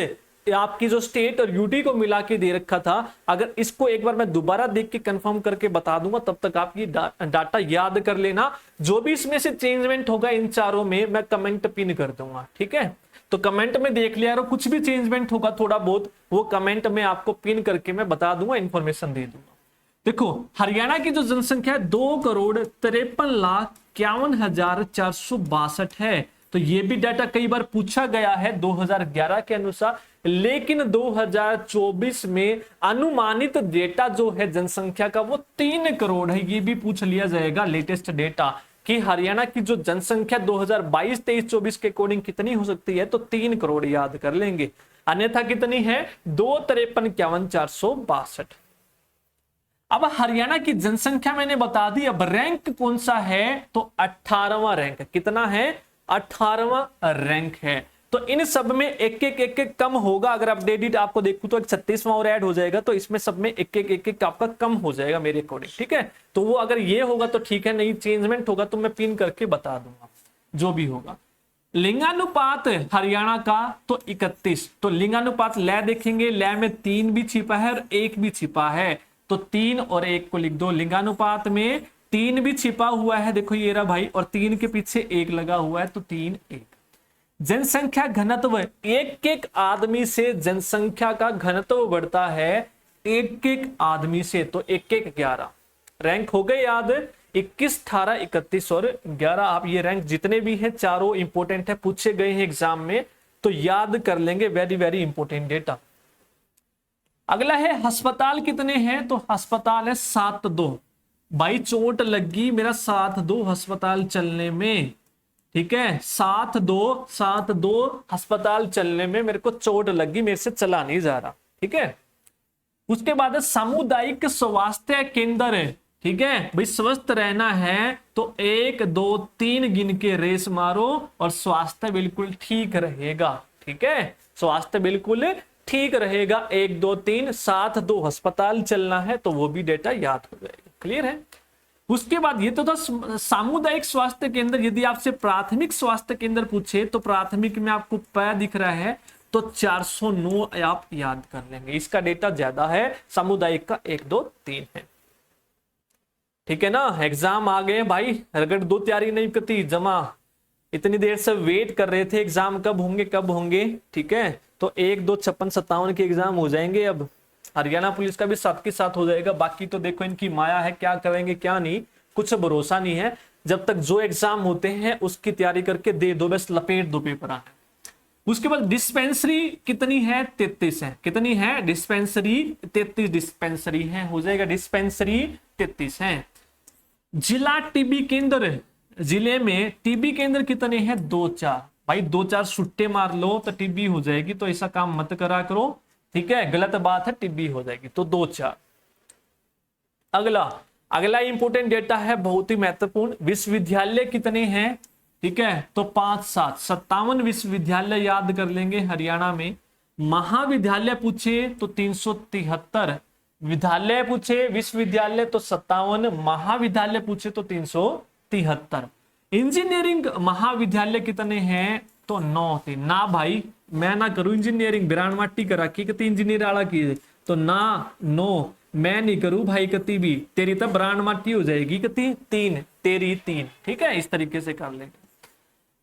आपकी जो स्टेट और यूटी को मिला के दे रखा था। अगर इसको एक बार मैं दोबारा देख के कंफर्म करके बता दूंगा, तब तक आप ये डाटा याद कर लेना। जो भी इसमें से चेंजमेंट होगा इन चारों में, मैं कमेंट पिन कर दूंगा। ठीक है, तो कमेंट में देख लिया, और कुछ भी चेंजमेंट होगा थोड़ा बहुत, वो कमेंट में आपको पिन करके मैं बता दूंगा, इंफॉर्मेशन दे दूंगा। देखो हरियाणा की जो जनसंख्या है 2,53,51,462 है। तो ये भी डाटा कई बार पूछा गया है 2011 के अनुसार, लेकिन 2024 में अनुमानित डेटा जो है जनसंख्या का वो 3 करोड़ है। ये भी पूछ लिया जाएगा लेटेस्ट डेटा कि हरियाणा की जो जनसंख्या 2022, 23, 24 के अकॉर्डिंग कितनी हो सकती है, तो 3 करोड़ याद कर लेंगे। अन्यथा कितनी है, 2,53,51,462। अब हरियाणा की जनसंख्या मैंने बता दी, अब रैंक कौन सा है, तो 18वां रैंक। कितना है, 18वां रैंक है। तो इन सब में एक एक कम होगा। अगर अपडेटेड आपको देखूं तो 36वां और ऐड हो जाएगा, तो इसमें सब में एक एक आपका कम हो जाएगा मेरे अकॉर्डिंग। ठीक है, तो वो अगर ये होगा तो ठीक है, नहीं चेंजमेंट होगा तो मैं पिन करके बता दूंगा जो भी होगा। लिंगानुपात हरियाणा का तो 31, तो लिंगानुपात लय देखेंगे, लय में 3 भी छिपा है और 1 भी छिपा है, तो 3 और 1 को लिख दो। लिंगानुपात में 3 भी छिपा हुआ है, देखो ये रहा भाई, और 3 के पीछे 1 लगा हुआ है, तो 3, 1। जनसंख्या घनत्व, एक एक आदमी से जनसंख्या का घनत्व बढ़ता है, एक एक आदमी से, तो 1, 1, 11 रैंक हो गए याद। 21, 18, 31 और 11 आप ये रैंक जितने भी हैं चारों इंपोर्टेंट है, पूछे गए हैं एग्जाम में, तो याद कर लेंगे, वेरी वेरी इंपोर्टेंट डेटा। अगला है अस्पताल कितने हैं, तो अस्पताल है 7-2। भाई चोट लगी, मेरा 7-2 अस्पताल चलने में। ठीक है, 7-2 अस्पताल चलने में मेरे को चोट लगी, मेरे से चला नहीं जा रहा। ठीक है, उसके बाद सामुदायिक स्वास्थ्य केंद्र है। ठीक है भाई, स्वस्थ रहना है तो 1, 2, 3 गिन के रेस मारो और स्वास्थ्य बिल्कुल ठीक रहेगा। ठीक है, स्वास्थ्य बिल्कुल ठीक रहेगा, 1, 2, 3, 7-2 अस्पताल चलना है, तो वो भी डेटा याद हो जाएगा। क्लियर है। उसके बाद ये तो था सामुदायिक स्वास्थ्य केंद्र। यदि आपसे प्राथमिक स्वास्थ्य केंद्र पूछे तो प्राथमिक में आपको प दिख रहा है, तो 409 आप याद कर लेंगे, इसका डेटा ज्यादा है, सामुदायिक का 1, 2, 3 है। ठीक है ना, एग्जाम आ गए भाई, अगर 2 तैयारी नहीं करती जमा, इतनी देर से वेट कर रहे थे एग्जाम कब होंगे। ठीक है, तो 1, 2, 56, 57 के एग्जाम हो जाएंगे। अब हरियाणा पुलिस का भी साथ के साथ हो जाएगा। बाकी तो देखो इनकी माया है, क्या करेंगे क्या नहीं, कुछ भरोसा नहीं है। जब तक जो एग्जाम होते हैं उसकी तैयारी करके दे दो, बस लपेट दो पेपर आने। उसके बाद डिस्पेंसरी कितनी है, 33 है। कितनी है डिस्पेंसरी, 33 डिस्पेंसरी है, हो जाएगा डिस्पेंसरी 33 है। जिला टीबी केंद्र, जिले में टीबी केंद्र कितने हैं, 2-4। भाई 2-4 सुट्टे मार लो तो टीबी हो जाएगी, तो ऐसा काम मत करा करो, ठीक है, गलत बात है, टीबी हो जाएगी, तो 2-4। अगला इंपोर्टेंट डेटा है, बहुत ही महत्वपूर्ण, विश्वविद्यालय कितने हैं, ठीक है, तो 5-7, 57 विश्वविद्यालय याद कर लेंगे हरियाणा में। महाविद्यालय पूछे तो 373 विद्यालय पूछे, विश्वविद्यालय तो 57, महाविद्यालय पूछे तो 373। इंजीनियरिंग महाविद्यालय कितने हैं, तो 9 थे ना। भाई मैं ना करूं इंजीनियरिंग, बिरान माटी करा की कती इंजीनियर आला की, तो ना 9 मैं नहीं करूं भाई, कती भी तेरी तो ब्रांड माटी हो जाएगी, कती 3 तेरी 3, ठीक है, इस तरीके से कर लेंगे।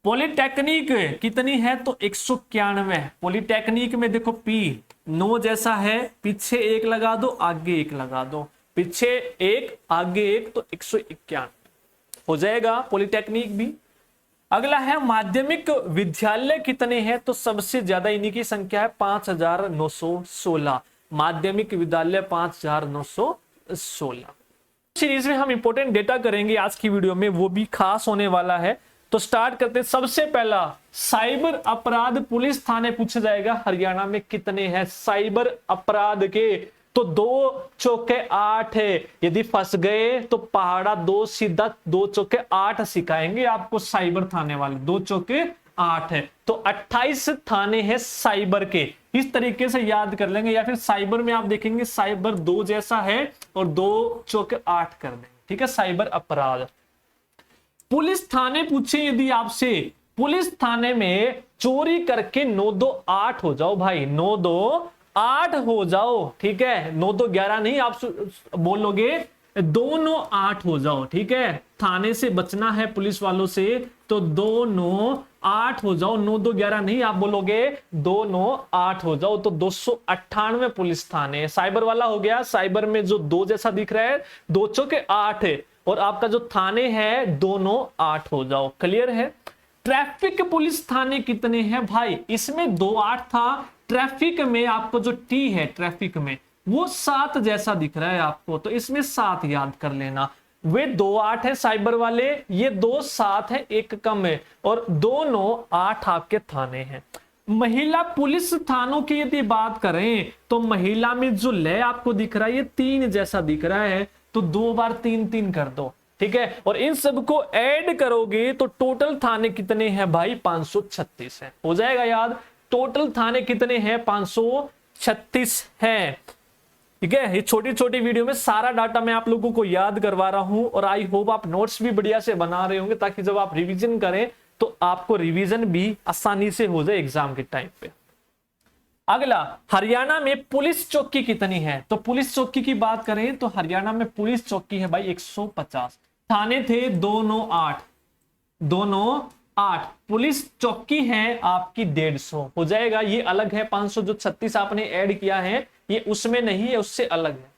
पॉलिटेक्निक कितनी है, तो 191। पॉलिटेक्निक में देखो पी 9 जैसा है, पीछे 1 लगा दो, आगे 1 लगा दो, पीछे 1 आगे 1, तो 191 हो जाएगा पॉलिटेक्निक भी। अगला है माध्यमिक विद्यालय कितने हैं, तो सबसे ज्यादा इन्हीं की संख्या है 5916। माध्यमिक विद्यालय 5916। सीरीज में हम इंपोर्टेंट डेटा करेंगे आज की वीडियो में, वो भी खास होने वाला है। तो स्टार्ट करते हैं। सबसे पहला साइबर अपराध पुलिस थाने पूछा जाएगा, हरियाणा में कितने हैं साइबर अपराध के, तो 2 चौके 8 है। यदि फंस गए तो पहाड़ा 2 सीधा 2 चौके 8 सिखाएंगे आपको साइबर थाने वाले, 2 चौके 8 है, तो 28 थाने हैं साइबर के। इस तरीके से याद कर लेंगे, या फिर साइबर में आप देखेंगे साइबर 2 जैसा है और 2 चौके 8 कर देंगे, ठीक है, साइबर अपराध। पुलिस थाने पूछे यदि आपसे, पुलिस थाने में चोरी करके 928 हो जाओ भाई, 928 हो जाओ, ठीक है, 9-2-11 नहीं आप बोलोगे, 298 हो जाओ, ठीक है, थाने से बचना है पुलिस वालों से, तो 298 हो जाओ, 9-2-11 नहीं आप बोलोगे, 298 हो जाओ, तो 298 पुलिस थाने। साइबर वाला हो गया, साइबर में जो 2 जैसा दिख रहा है 2 चौके 8 है, और आपका जो थाने है 298 हो जाओ, क्लियर है। ट्रैफिक पुलिस थाने कितने हैं भाई, इसमें 28 था, ट्रैफिक में आपको जो टी है ट्रैफिक में वो 7 जैसा दिख रहा है आपको, तो इसमें 7 याद कर लेना। वे 2-8 है साइबर वाले, ये 2-7 है, 1 कम है, और 2-9-8 आपके थाने हैं। महिला पुलिस थानों की यदि बात करें तो महिला में जो लय आपको दिख रहा है ये 3 जैसा दिख रहा है, तो 2 बार 3-3 कर दो, ठीक है, और इन सबको ऐड करोगे तो टोटल थाने कितने हैं भाई, 536 है, हो जाएगा याद। टोटल थाने कितने हैं, 536 हैं, ठीक है। ये छोटी छोटी वीडियो में सारा डाटा मैं आप लोगों को याद करवा रहा हूं, और आई होप आप नोट्स भी बढ़िया से बना रहे होंगे, ताकि जब आप रिवीजन करें तो आपको रिवीजन भी आसानी से हो जाए एग्जाम के टाइम पे। अगला, हरियाणा में पुलिस चौकी कितनी है, तो पुलिस चौकी की बात करें तो हरियाणा में पुलिस चौकी है भाई 150। थाने थे 298, 298, पुलिस चौकी है आपकी 150 हो जाएगा। ये अलग है, 500 जो 36 आपने ऐड किया है ये उसमें नहीं है, उससे अलग है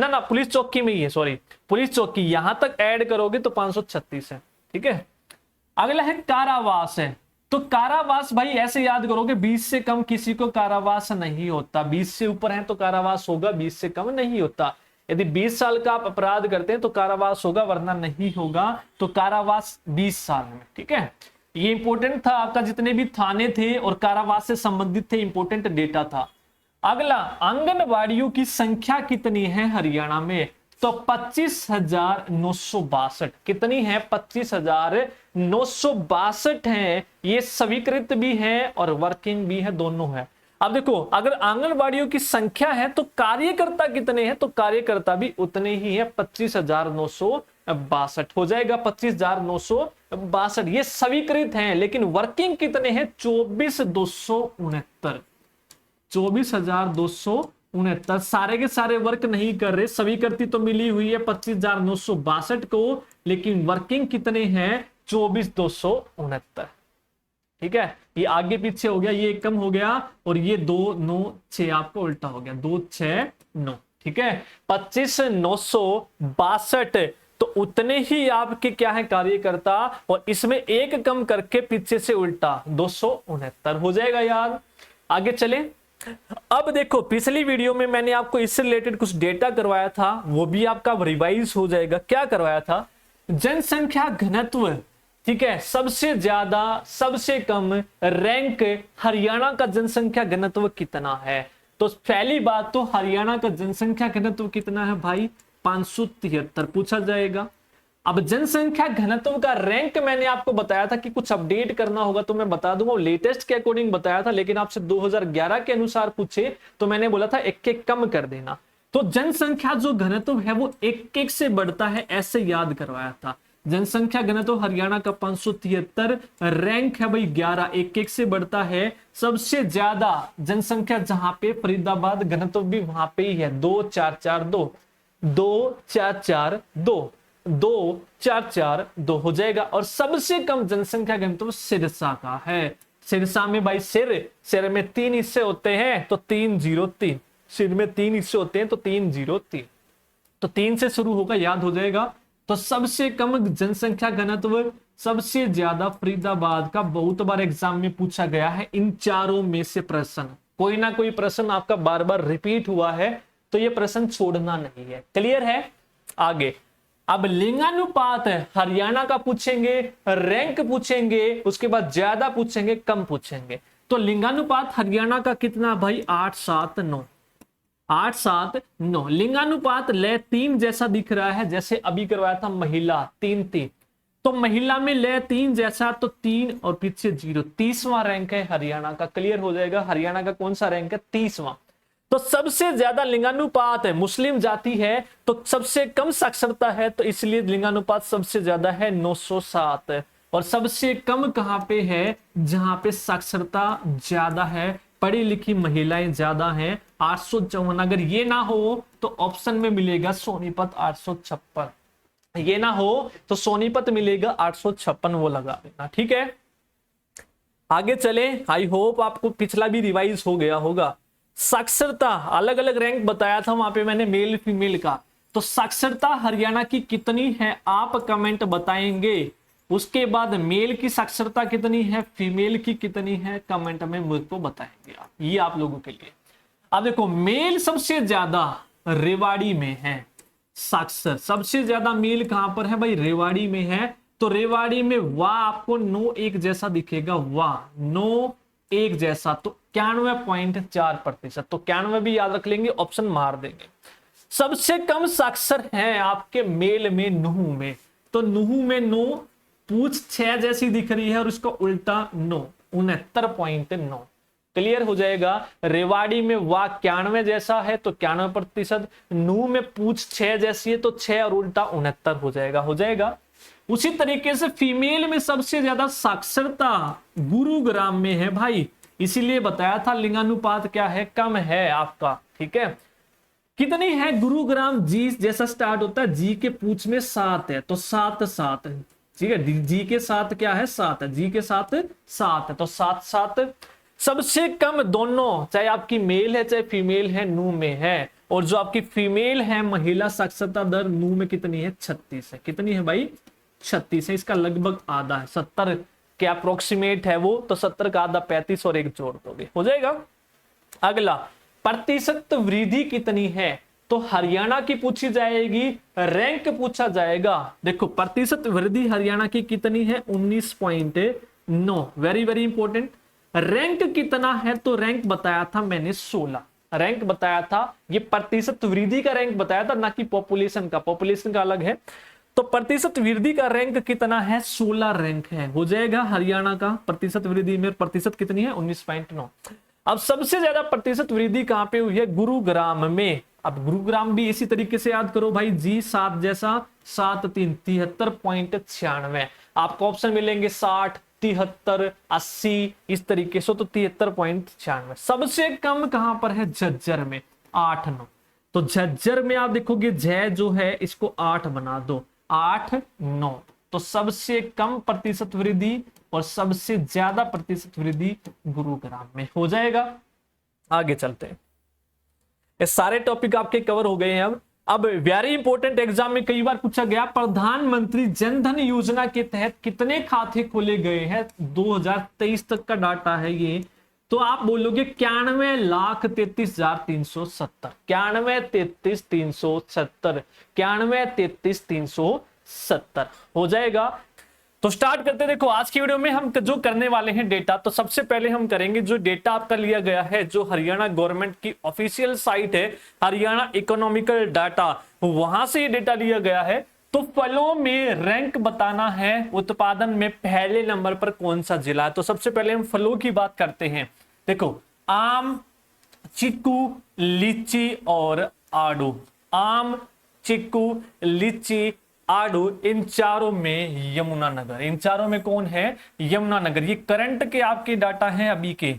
ना, पुलिस चौकी में ही है, सॉरी, पुलिस चौकी यहां तक ऐड करोगे तो 536 है, ठीक है। अगला है कारावास है, तो कारावास भाई ऐसे याद करोगे, 20 से कम किसी को कारावास नहीं होता, 20 से ऊपर है तो कारावास होगा, 20 से कम नहीं होता। यदि 20 साल का आप अपराध करते हैं तो कारावास होगा, वरना नहीं होगा, तो कारावास 20 साल में, ठीक है। ये इंपॉर्टेंट था आपका, जितने भी थाने थे और कारावास से संबंधित थे, इंपॉर्टेंट डेटा था। अगला, आंगनबाड़ियों की संख्या कितनी है हरियाणा में, तो 25,962 कितनी है, 25,962 है। ये स्वीकृत भी है और वर्किंग भी है, दोनों है। अब देखो, अगर आंगनबाड़ियों की संख्या है तो कार्यकर्ता कितने हैं, तो कार्यकर्ता भी उतने ही है, 25,962 हो जाएगा, 25,962 ये स्वीकृत हैं। लेकिन वर्किंग कितने हैं, 24,269, 24,269 सारे के सारे वर्क नहीं कर रहे, स्वीकृति तो मिली हुई है 25,962 को, लेकिन वर्किंग कितने हैं, 24,269, ठीक है। ये आगे पीछे हो गया, ये कम हो गया, और ये 296 आपको उल्टा हो गया, 269, ठीक है। 25,962 तो उतने ही आपके क्या है कार्यकर्ता, और इसमें एक कम करके पीछे से उल्टा 269 हो जाएगा यार। आगे चले। अब देखो पिछली वीडियो में मैंने आपको इससे रिलेटेड कुछ डेटा करवाया था, वो भी आपका रिवाइज हो जाएगा। क्या करवाया था? जनसंख्या घनत्व, ठीक है, सबसे ज्यादा सबसे कम रैंक हरियाणा का जनसंख्या घनत्व कितना है। तो पहली बात तो हरियाणा का जनसंख्या घनत्व कितना है भाई? 573 पूछा जाएगा। अब जनसंख्या घनत्व का रैंक मैंने आपको बताया था कि कुछ अपडेट करना होगा तो मैं बता दूंगा, लेटेस्ट के अकॉर्डिंग बताया था, लेकिन आपसे 2011 के अनुसार पूछे तो मैंने बोला था एक एक कम कर देना। तो जनसंख्या जो घनत्व है वो एक एक से बढ़ता है, ऐसे याद करवाया था। जनसंख्या घनत्व हरियाणा का 573, रैंक है भाई 11, एक एक से बढ़ता है। सबसे ज्यादा जनसंख्या जहां पे फरीदाबाद, घनत्व भी वहां पे ही है, 2442 2442 2442 हो जाएगा। और सबसे कम जनसंख्या घनत्व सिरसा का है। सिरसा में भाई सिर में 3 हिस्से होते हैं तो 303, सिर में 3 हिस्से होते हैं तो 303, तो 3 से शुरू होगा, याद हो जाएगा। तो सबसे कम जनसंख्या घनत्व, सबसे ज्यादा फरीदाबाद का, बहुत बार एग्जाम में पूछा गया है। इन चारों में से प्रश्न, कोई ना कोई प्रश्न आपका बार बार रिपीट हुआ है, तो ये प्रश्न छोड़ना नहीं है। क्लियर है? आगे अब लिंगानुपात है, हरियाणा का पूछेंगे, रैंक पूछेंगे, उसके बाद ज्यादा पूछेंगे, कम पूछेंगे। तो लिंगानुपात हरियाणा का कितना भाई? 879 879। लिंगानुपात ले 3 जैसा दिख रहा है, जैसे अभी करवाया था महिला 3-3, तो महिला में ले 3 जैसा, तो 3 और पीछे 0, 30वां रैंक है हरियाणा का। क्लियर हो जाएगा। हरियाणा का कौन सा रैंक है? 30वां। तो सबसे ज्यादा लिंगानुपात है, मुस्लिम जाति है, तो सबसे कम साक्षरता है, तो इसलिए लिंगानुपात सबसे ज्यादा है 907। और सबसे कम कहां पे है? जहां पे साक्षरता ज्यादा है, पढ़ी लिखी महिलाएं ज्यादा हैं, 854। अगर ये ना हो तो ऑप्शन में मिलेगा सोनीपत 856, ये ना हो तो सोनीपत मिलेगा 856, वो लगा देना, ठीक है। आगे चले। आई होप आपको पिछला भी रिवाइज हो गया होगा। साक्षरता अलग अलग रैंक बताया था वहां पे मैंने मेल फीमेल का, तो साक्षरता हरियाणा की कितनी है आप कमेंट बताएंगे। उसके बाद मेल की साक्षरता कितनी है, फीमेल की कितनी है, कमेंट में मुझको बताएंगे आप, ये आप लोगों के लिए। अब देखो मेल सबसे ज्यादा रेवाड़ी में है साक्षर, सबसे ज्यादा मेल कहां पर है भाई? रेवाड़ी में है। तो रेवाड़ी में वाह आपको 9-1 जैसा दिखेगा, वाह 9-1 जैसा, तो 91.4%, तो 91 भी याद रख लेंगे, ऑप्शन मार देंगे। सबसे कम साक्षर है आपके मेल में नूह में, तो नूह में 9, पूछ 6 जैसी दिख रही है और उसका उल्टा 9, 69.9। क्लियर हो जाएगा। रेवाड़ी में वाह 91 जैसा है तो 91%, नूह में पूछ 6 जैसी है तो 6 और उल्टा 69 हो जाएगा, हो जाएगा। उसी तरीके से फीमेल में सबसे ज्यादा साक्षरता गुरुग्राम में है भाई, इसीलिए बताया था लिंगानुपात क्या है? कम है आपका, ठीक है। कितनी है? गुरुग्राम जी जैसा स्टार्ट होता है, जी के पूछ में 7 है तो 7-7, ठीक है। जी के साथ क्या है? 7 है, जी के साथ 7 है तो 7-7। सबसे कम दोनों, चाहे आपकी मेल है चाहे फीमेल है, नूह में है। और जो आपकी फीमेल है महिला साक्षरता दर नूह में कितनी है? 36 है। कितनी है भाई? 36 है। इसका लगभग आधा है, 70 के अप्रोक्सीमेट है वो, तो 70 का आधा 35 और 1 जोड़ दोगे, हो जाएगा। अगला प्रतिशत वृद्धि कितनी है, तो हरियाणा की पूछी जाएगी, रैंक पूछा जाएगा। देखो प्रतिशत वृद्धि हरियाणा की कितनी है? 19.9, वेरी वेरी इंपॉर्टेंट। रैंक कितना है, तो रैंक बताया था मैंने 16, रैंक बताया था, ये प्रतिशत वृद्धि का रैंक बताया था, ना कि पॉपुलेशन का, पॉपुलेशन का अलग है। तो प्रतिशत वृद्धि का रैंक कितना है? 16 रैंक है, हो जाएगा हरियाणा का। प्रतिशत वृद्धि में प्रतिशत कितनी है? 19.9। अब सबसे ज्यादा प्रतिशत वृद्धि कहां पे हुई है? गुरुग्राम में। अब गुरुग्राम भी इसी तरीके से याद करो भाई, जी 7 जैसा, 7-3 73.96। आपको ऑप्शन मिलेंगे 60, 73, 80, इस तरीके से, तो 73.96। सबसे कम कहां पर है? झज्जर में, 8-9। तो झज्जर में आप देखोगे झ जो है इसको 8 बना दो, 8-9। तो सबसे कम प्रतिशत वृद्धि और सबसे ज्यादा प्रतिशत वृद्धि गुरुग्राम में, हो जाएगा। आगे चलते हैं, ये सारे टॉपिक आपके कवर हो गए हैं। अब अब वेरी इंपॉर्टेंट एग्जाम में कई बार पूछा गया, प्रधानमंत्री जनधन योजना के तहत कितने खाते खोले गए हैं? 2023 तक का डाटा है ये। तो आप बोलोगे 91,33,370, 91,33,370, 91,33,370 हो जाएगा। तो स्टार्ट करते, देखो आज की वीडियो में हम जो करने वाले हैं डेटा, तो सबसे पहले हम करेंगे जो डेटा आपका लिया गया है, जो हरियाणा गवर्नमेंट की ऑफिशियल साइट है हरियाणा इकोनॉमिकल डाटा, वहां से ये डेटा लिया गया है। तो फलों में रैंक बताना है, उत्पादन में पहले नंबर पर कौन सा जिला है। तो सबसे पहले हम फलों की बात करते हैं। देखो आम, चीकू, लीची और आड़ू, आम, चीकू, लीची, आड़ू, इन चारों में यमुनानगर, इन चारों में कौन है? यमुनानगर। ये करंट के आपके डाटा हैं अभी के,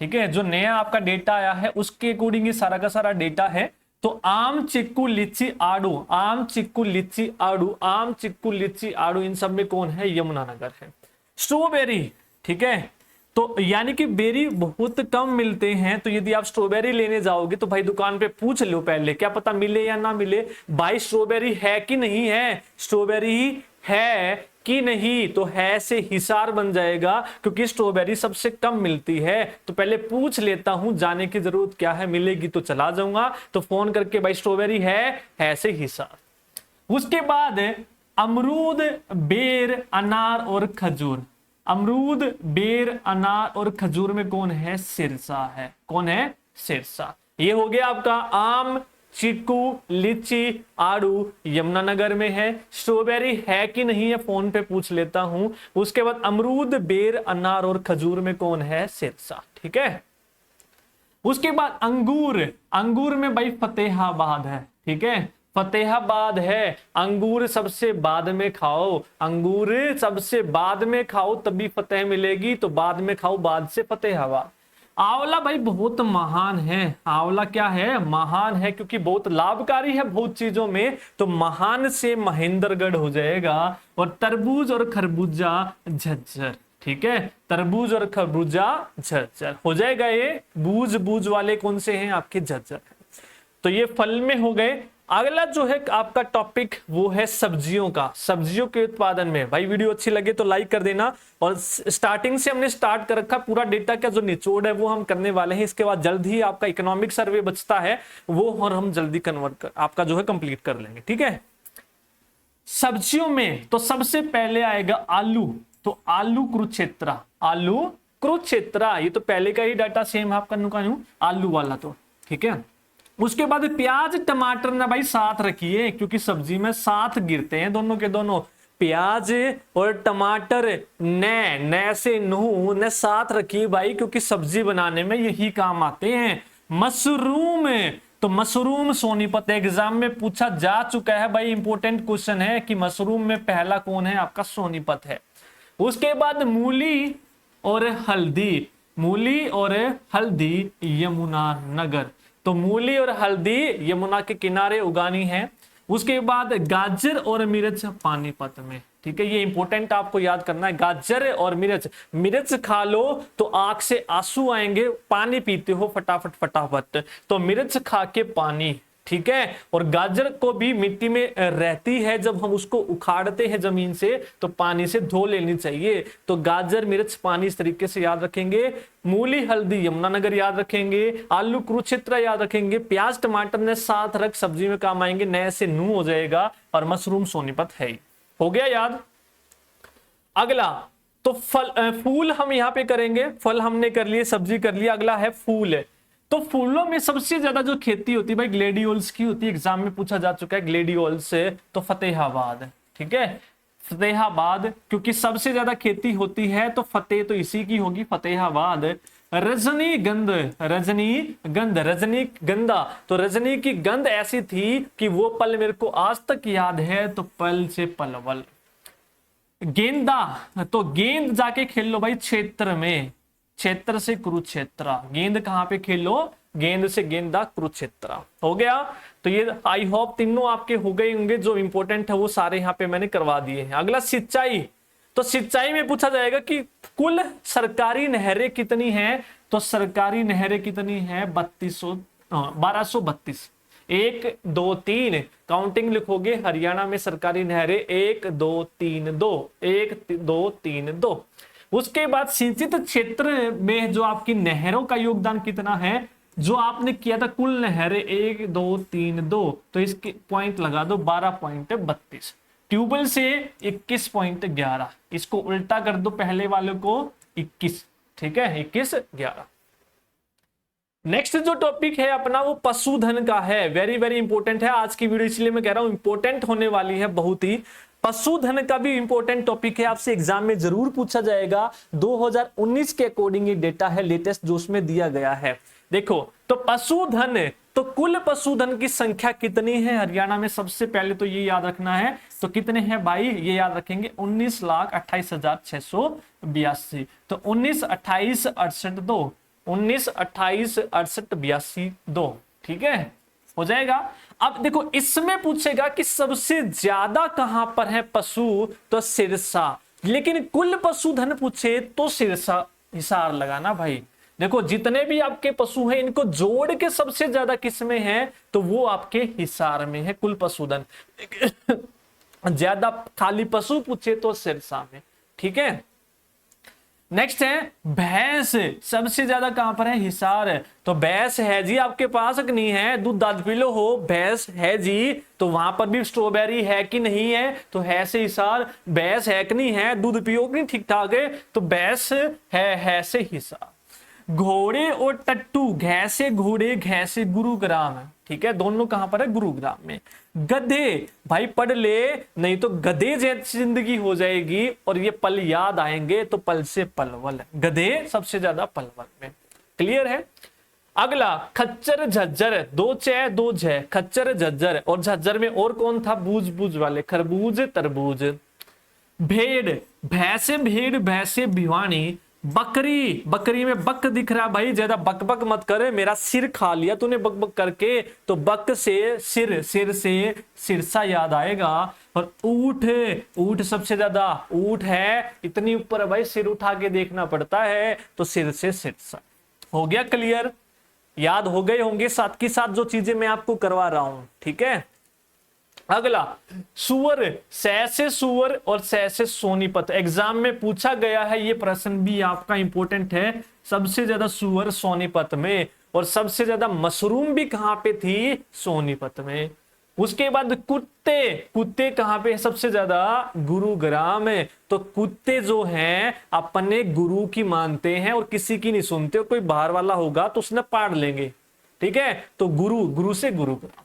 ठीक है, जो नया आपका डेटा आया है उसके अकॉर्डिंग ये सारा का सारा डेटा है। तो आम, चिक्कू, लीची, आड़ू, आम, चिक्कू, लीची, आड़ू, आम, चिक्कू, लीची, आड़ू, इन सब में कौन है? यमुनानगर है। स्ट्रॉबेरी, ठीक है, तो यानी कि बेरी बहुत कम मिलते हैं, तो यदि आप स्ट्रॉबेरी लेने जाओगे तो भाई दुकान पे पूछ लो पहले, क्या पता मिले या ना मिले, भाई स्ट्रॉबेरी है कि नहीं है, स्ट्रॉबेरी है कि नहीं। तो है से हिसार बन जाएगा, क्योंकि स्ट्रॉबेरी सबसे कम मिलती है। तो पहले पूछ लेता हूं, जाने की जरूरत क्या है, मिलेगी तो चला जाऊंगा। तो फोन करके भाई स्ट्रॉबेरी है से हिसार। उसके बाद अमरूद, बेर, अनार और खजूर, अमरूद, बेर, अनार और खजूर में कौन है? सिरसा है। कौन है? सिरसा। ये हो गया आपका आम, चीकू, लीची, आड़ू, यमुनानगर में है। स्ट्रॉबेरी है कि नहीं है, फोन पे पूछ लेता हूं। उसके बाद अमरूद, बेर, अनार और खजूर में कौन है? सिरसा, ठीक है। उसके बाद अंगूर, अंगूर में भाई फतेहाबाद है, ठीक है, फतेहाबाद है। अंगूर सबसे बाद में खाओ, अंगूर सबसे बाद में खाओ तभी फतेह मिलेगी, तो बाद में खाओ, बाद से फतेहाबाद। आंवला भाई बहुत महान है, आंवला क्या है? महान है, क्योंकि बहुत लाभकारी है बहुत चीजों में, तो महान से महेंद्रगढ़ हो जाएगा। और तरबूज और खरबूजा झज्जर, ठीक है, तरबूज और खरबूजा झज्जर हो जाएगा। ये बूझ बूझ वाले कौन से हैं? आपके झज्जर। तो ये फल में हो गए। अगला जो है आपका टॉपिक वो है सब्जियों का, सब्जियों के उत्पादन में। भाई वीडियो अच्छी लगे तो लाइक कर देना। और स्टार्टिंग से हमने स्टार्ट कर रखा, पूरा डेटा का जो निचोड़ है वो हम करने वाले हैं। इसके बाद जल्द ही आपका इकोनॉमिक सर्वे बचता है वो, और हम जल्दी कन्वर्ट कर आपका जो है कंप्लीट कर लेंगे, ठीक है। सब्जियों में तो सबसे पहले आएगा आलू, तो आलू कुरुक्षेत्रा, आलू कुरुक्षेत्रा, ये तो पहले का ही डाटा सेम आपका नुका आलू वाला, तो ठीक है। उसके बाद प्याज, टमाटर ना भाई साथ रखिए, क्योंकि सब्जी में साथ गिरते हैं दोनों के दोनों, प्याज और टमाटर न से नू ने साथ रखिए भाई, क्योंकि सब्जी बनाने में यही काम आते हैं। मशरूम, तो मशरूम सोनीपत, एग्जाम में पूछा जा चुका है भाई, इंपॉर्टेंट क्वेश्चन है कि मशरूम में पहला कौन है? आपका सोनीपत है। उसके बाद मूली और हल्दी, मूली और हल्दी यमुनानगर, तो मूली और हल्दी यमुना के किनारे उगानी है। उसके बाद गाजर और मिर्च पानीपत में, ठीक है, ये इंपॉर्टेंट आपको याद करना है। गाजर और मिर्च, मिर्च खा लो तो आंख से आंसू आएंगे, पानी पीते हो फटाफट फटाफट, तो मिर्च खा के पानी, ठीक है। और गाजर को भी मिट्टी में रहती है, जब हम उसको उखाड़ते हैं जमीन से तो पानी से धो लेनी चाहिए। तो गाजर, मिर्च, पानी इस तरीके से याद रखेंगे। मूली, हल्दी यमुनानगर याद रखेंगे। आलू कुरुक्षेत्र याद रखेंगे। प्याज, टमाटर ने साथ रख, सब्जी में काम आएंगे, नए से नू हो जाएगा। और मशरूम सोनीपत है ही, हो गया याद। अगला तो फूल हम यहाँ पे करेंगे, फल हमने कर लिए, सब्जी कर लिया, अगला है फूल। तो फूलों में सबसे ज्यादा जो खेती होती है भाई ग्लेडियोल्स की होती है, एग्जाम में पूछा जा चुका है ग्लेडियोल्स से, तो फतेहाबाद, ठीक है, फतेहाबाद, क्योंकि सबसे ज्यादा खेती होती है तो फतेह तो इसी की होगी, फतेहाबाद। रजनीगंध, रजनीगंध, रजनीगंधा, तो रजनी की गंध ऐसी थी कि वो पल मेरे को आज तक याद है, तो पल से पलवल। गेंदा, तो गेंद जाके खेल लो भाई क्षेत्र में, क्षेत्र से कुरुक्षेत्र, गेंद कहां पे खेलो? गेंद से गेंदा, कुरुक्षेत्र, हो गया। तो ये आई होप तीनों आपके हो गए होंगे, जो इंपॉर्टेंट है वो सारे यहाँ पे मैंने करवा दिए हैं। अगला सिंचाई, तो सिंचाई में पूछा जाएगा कि कुल सरकारी नहरें कितनी हैं, तो सरकारी नहरें कितनी है? 1232। 1 2 3 काउंटिंग लिखोगे, हरियाणा में सरकारी नहरें 1 2 3 2, 1 2 3 2। उसके बाद सिंचित क्षेत्र में जो आपकी नहरों का योगदान कितना है, जो आपने किया था कुल नहरें 1 2 3 2, तो इसके पॉइंट लगा दो 12.32। ट्यूबवेल से 21.11, इसको उल्टा कर दो पहले वाले को 21, ठीक है 21 11। नेक्स्ट जो टॉपिक है अपना वो पशुधन का है, वेरी वेरी इंपॉर्टेंट है आज की वीडियो, इसलिए मैं कह रहा हूं इंपॉर्टेंट होने वाली है बहुत ही। पशुधन का भी इंपॉर्टेंट टॉपिक है, आपसे एग्जाम में जरूर पूछा जाएगा। 2019 के अकॉर्डिंग ये डेटा है लेटेस्ट जो उसमें दिया गया है। देखो तो पशुधन, तो कुल पशुधन की संख्या कितनी है हरियाणा में, सबसे पहले तो ये याद रखना है। तो कितने हैं भाई, ये याद रखेंगे 19,28,682। तो 19 28 68 2, 19 28 68 82 2, ठीक है हो जाएगा। अब देखो इसमें पूछेगा कि सबसे ज्यादा कहां पर है पशु, तो सिरसा। लेकिन कुल पशुधन पूछे तो सिरसा हिसार लगाना भाई। देखो जितने भी आपके पशु हैं इनको जोड़ के सबसे ज्यादा किस में है, तो वो आपके हिसार में है कुल पशुधन। ज्यादा खाली पशु पूछे तो सिरसा में, ठीक है। नेक्स्ट है भैंस, सबसे ज्यादा कहां पर है, हिसार। तो भैंस है जी आपके पास कि नहीं है, दूध दाद पी लो हो, भैंस है जी। तो वहां पर भी स्ट्रॉबेरी है कि नहीं है, तो है से हिसार। भैंस है कि नहीं है, दूध पियो कि नहीं ठीक ठाक है, तो भैंस है से हिसार। घोड़े और टट्टू, घै से घोड़े घै से गुरुग्राम, ठीक है दोनों कहां पर है, गुरुग्राम में। गधे भाई पढ़ ले, नहीं तो गधे जैसी जिंदगी हो जाएगी और ये पल याद आएंगे, तो पल से पलवल, गधे सबसे ज्यादा पलवल में, क्लियर है। अगला खच्चर झज्जर, 2 च 2 झ, खच्चर झज्जर। और झज्जर में और कौन था, बूझ बूझ वाले, खरबूज तरबूज। भेड़, भैंसे भेड़ भैंसे भिवानी। बकरी, बकरी में बक दिख रहा भाई, ज्यादा बक बक मत करे, मेरा सिर खा लिया तूने बक बक करके, तो बक से सिर, सिर से सिरसा याद आएगा। और ऊंट, ऊंट सबसे ज्यादा, ऊंट है इतनी ऊपर है भाई, सिर उठा के देखना पड़ता है, तो सिर से सिरसा। हो गया क्लियर, याद हो गए होंगे साथ के साथ जो चीजें मैं आपको करवा रहा हूं, ठीक है। अगला सुअर, सै से सुअर और सै से सोनीपत, एग्जाम में पूछा गया है ये प्रश्न भी आपका इंपॉर्टेंट है। सबसे ज्यादा सुअर सोनीपत में, और सबसे ज्यादा मशरूम भी कहां पे थी, सोनीपत में। उसके बाद कुत्ते, कुत्ते कहां पे सबसे ज्यादा, गुरुग्राम में। तो कुत्ते जो हैं अपने गुरु की मानते हैं और किसी की नहीं सुनते, कोई बाहर वाला होगा तो उसने पाड़ लेंगे, ठीक है। तो गुरु, गुरु से गुरुग्राम।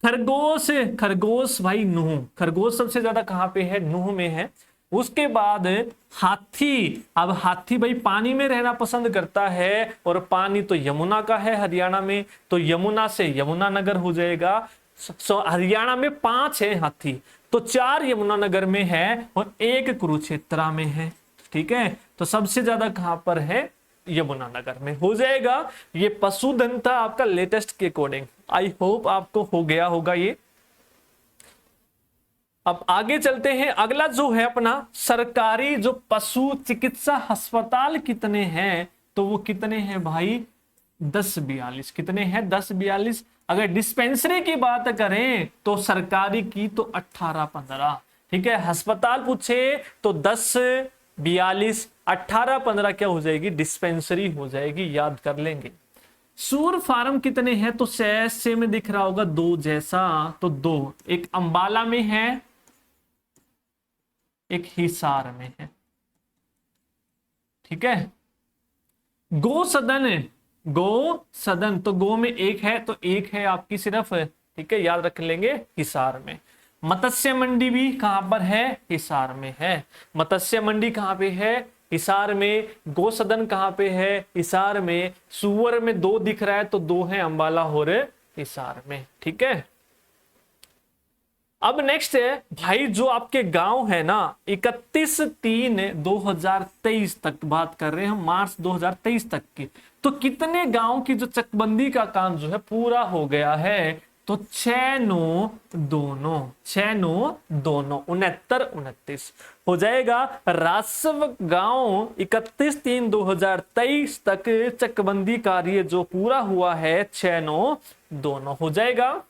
खरगोश, खरगोश भाई नूह, खरगोश सबसे ज्यादा कहां पे है, नूह में है। उसके बाद हाथी, अब हाथी भाई पानी में रहना पसंद करता है, और पानी तो यमुना का है हरियाणा में, तो यमुना से यमुनानगर हो जाएगा। हरियाणा में 5 है हाथी, तो 4 यमुनानगर में है और 1 कुरुक्षेत्र में है, ठीक है। तो सबसे ज्यादा कहां पर है, यमुनानगर में हो जाएगा। ये पशुधन था आपका लेटेस्ट के अकॉर्डिंग, आई होप आपको हो गया होगा ये। अब आगे चलते हैं, अगला जो है अपना सरकारी जो पशु चिकित्सा अस्पताल कितने हैं, तो वो कितने हैं भाई, 1042, कितने हैं 1042। अगर डिस्पेंसरी की बात करें तो सरकारी की तो 18-15, ठीक है। अस्पताल पूछे तो 10-42, 18-15 क्या हो जाएगी, डिस्पेंसरी हो जाएगी, याद कर लेंगे। सूर फार्म कितने हैं, तो से में दिख रहा होगा 2 जैसा, तो 2, एक अंबाला में है, एक हिसार में है, ठीक है। गो सदन, गो सदन, तो गो में 1 है, तो 1 है आपकी सिर्फ, ठीक है याद रख लेंगे, हिसार में। मत्स्य मंडी भी कहां पर है, हिसार में है। मत्स्य मंडी कहां पे है, हिसार में। गौसदन कहां पे है, हिसार में। सुअर में 2 दिख रहा है, तो 2 है अंबाला और हिसार में, ठीक है। अब नेक्स्ट है भाई जो आपके गांव है ना, 31/3/2023 तक बात कर रहे हैं हम, मार्च 2023 तक की। तो कितने गांव की जो चकबंदी का काम जो है पूरा हो गया है, तो 6 9 दोनों, 6 9 दोनों 69 29 हो जाएगा। राजस्व गांव 31/3/2023 तक चकबंदी कार्य जो पूरा हुआ है 6 9 दोनों हो जाएगा।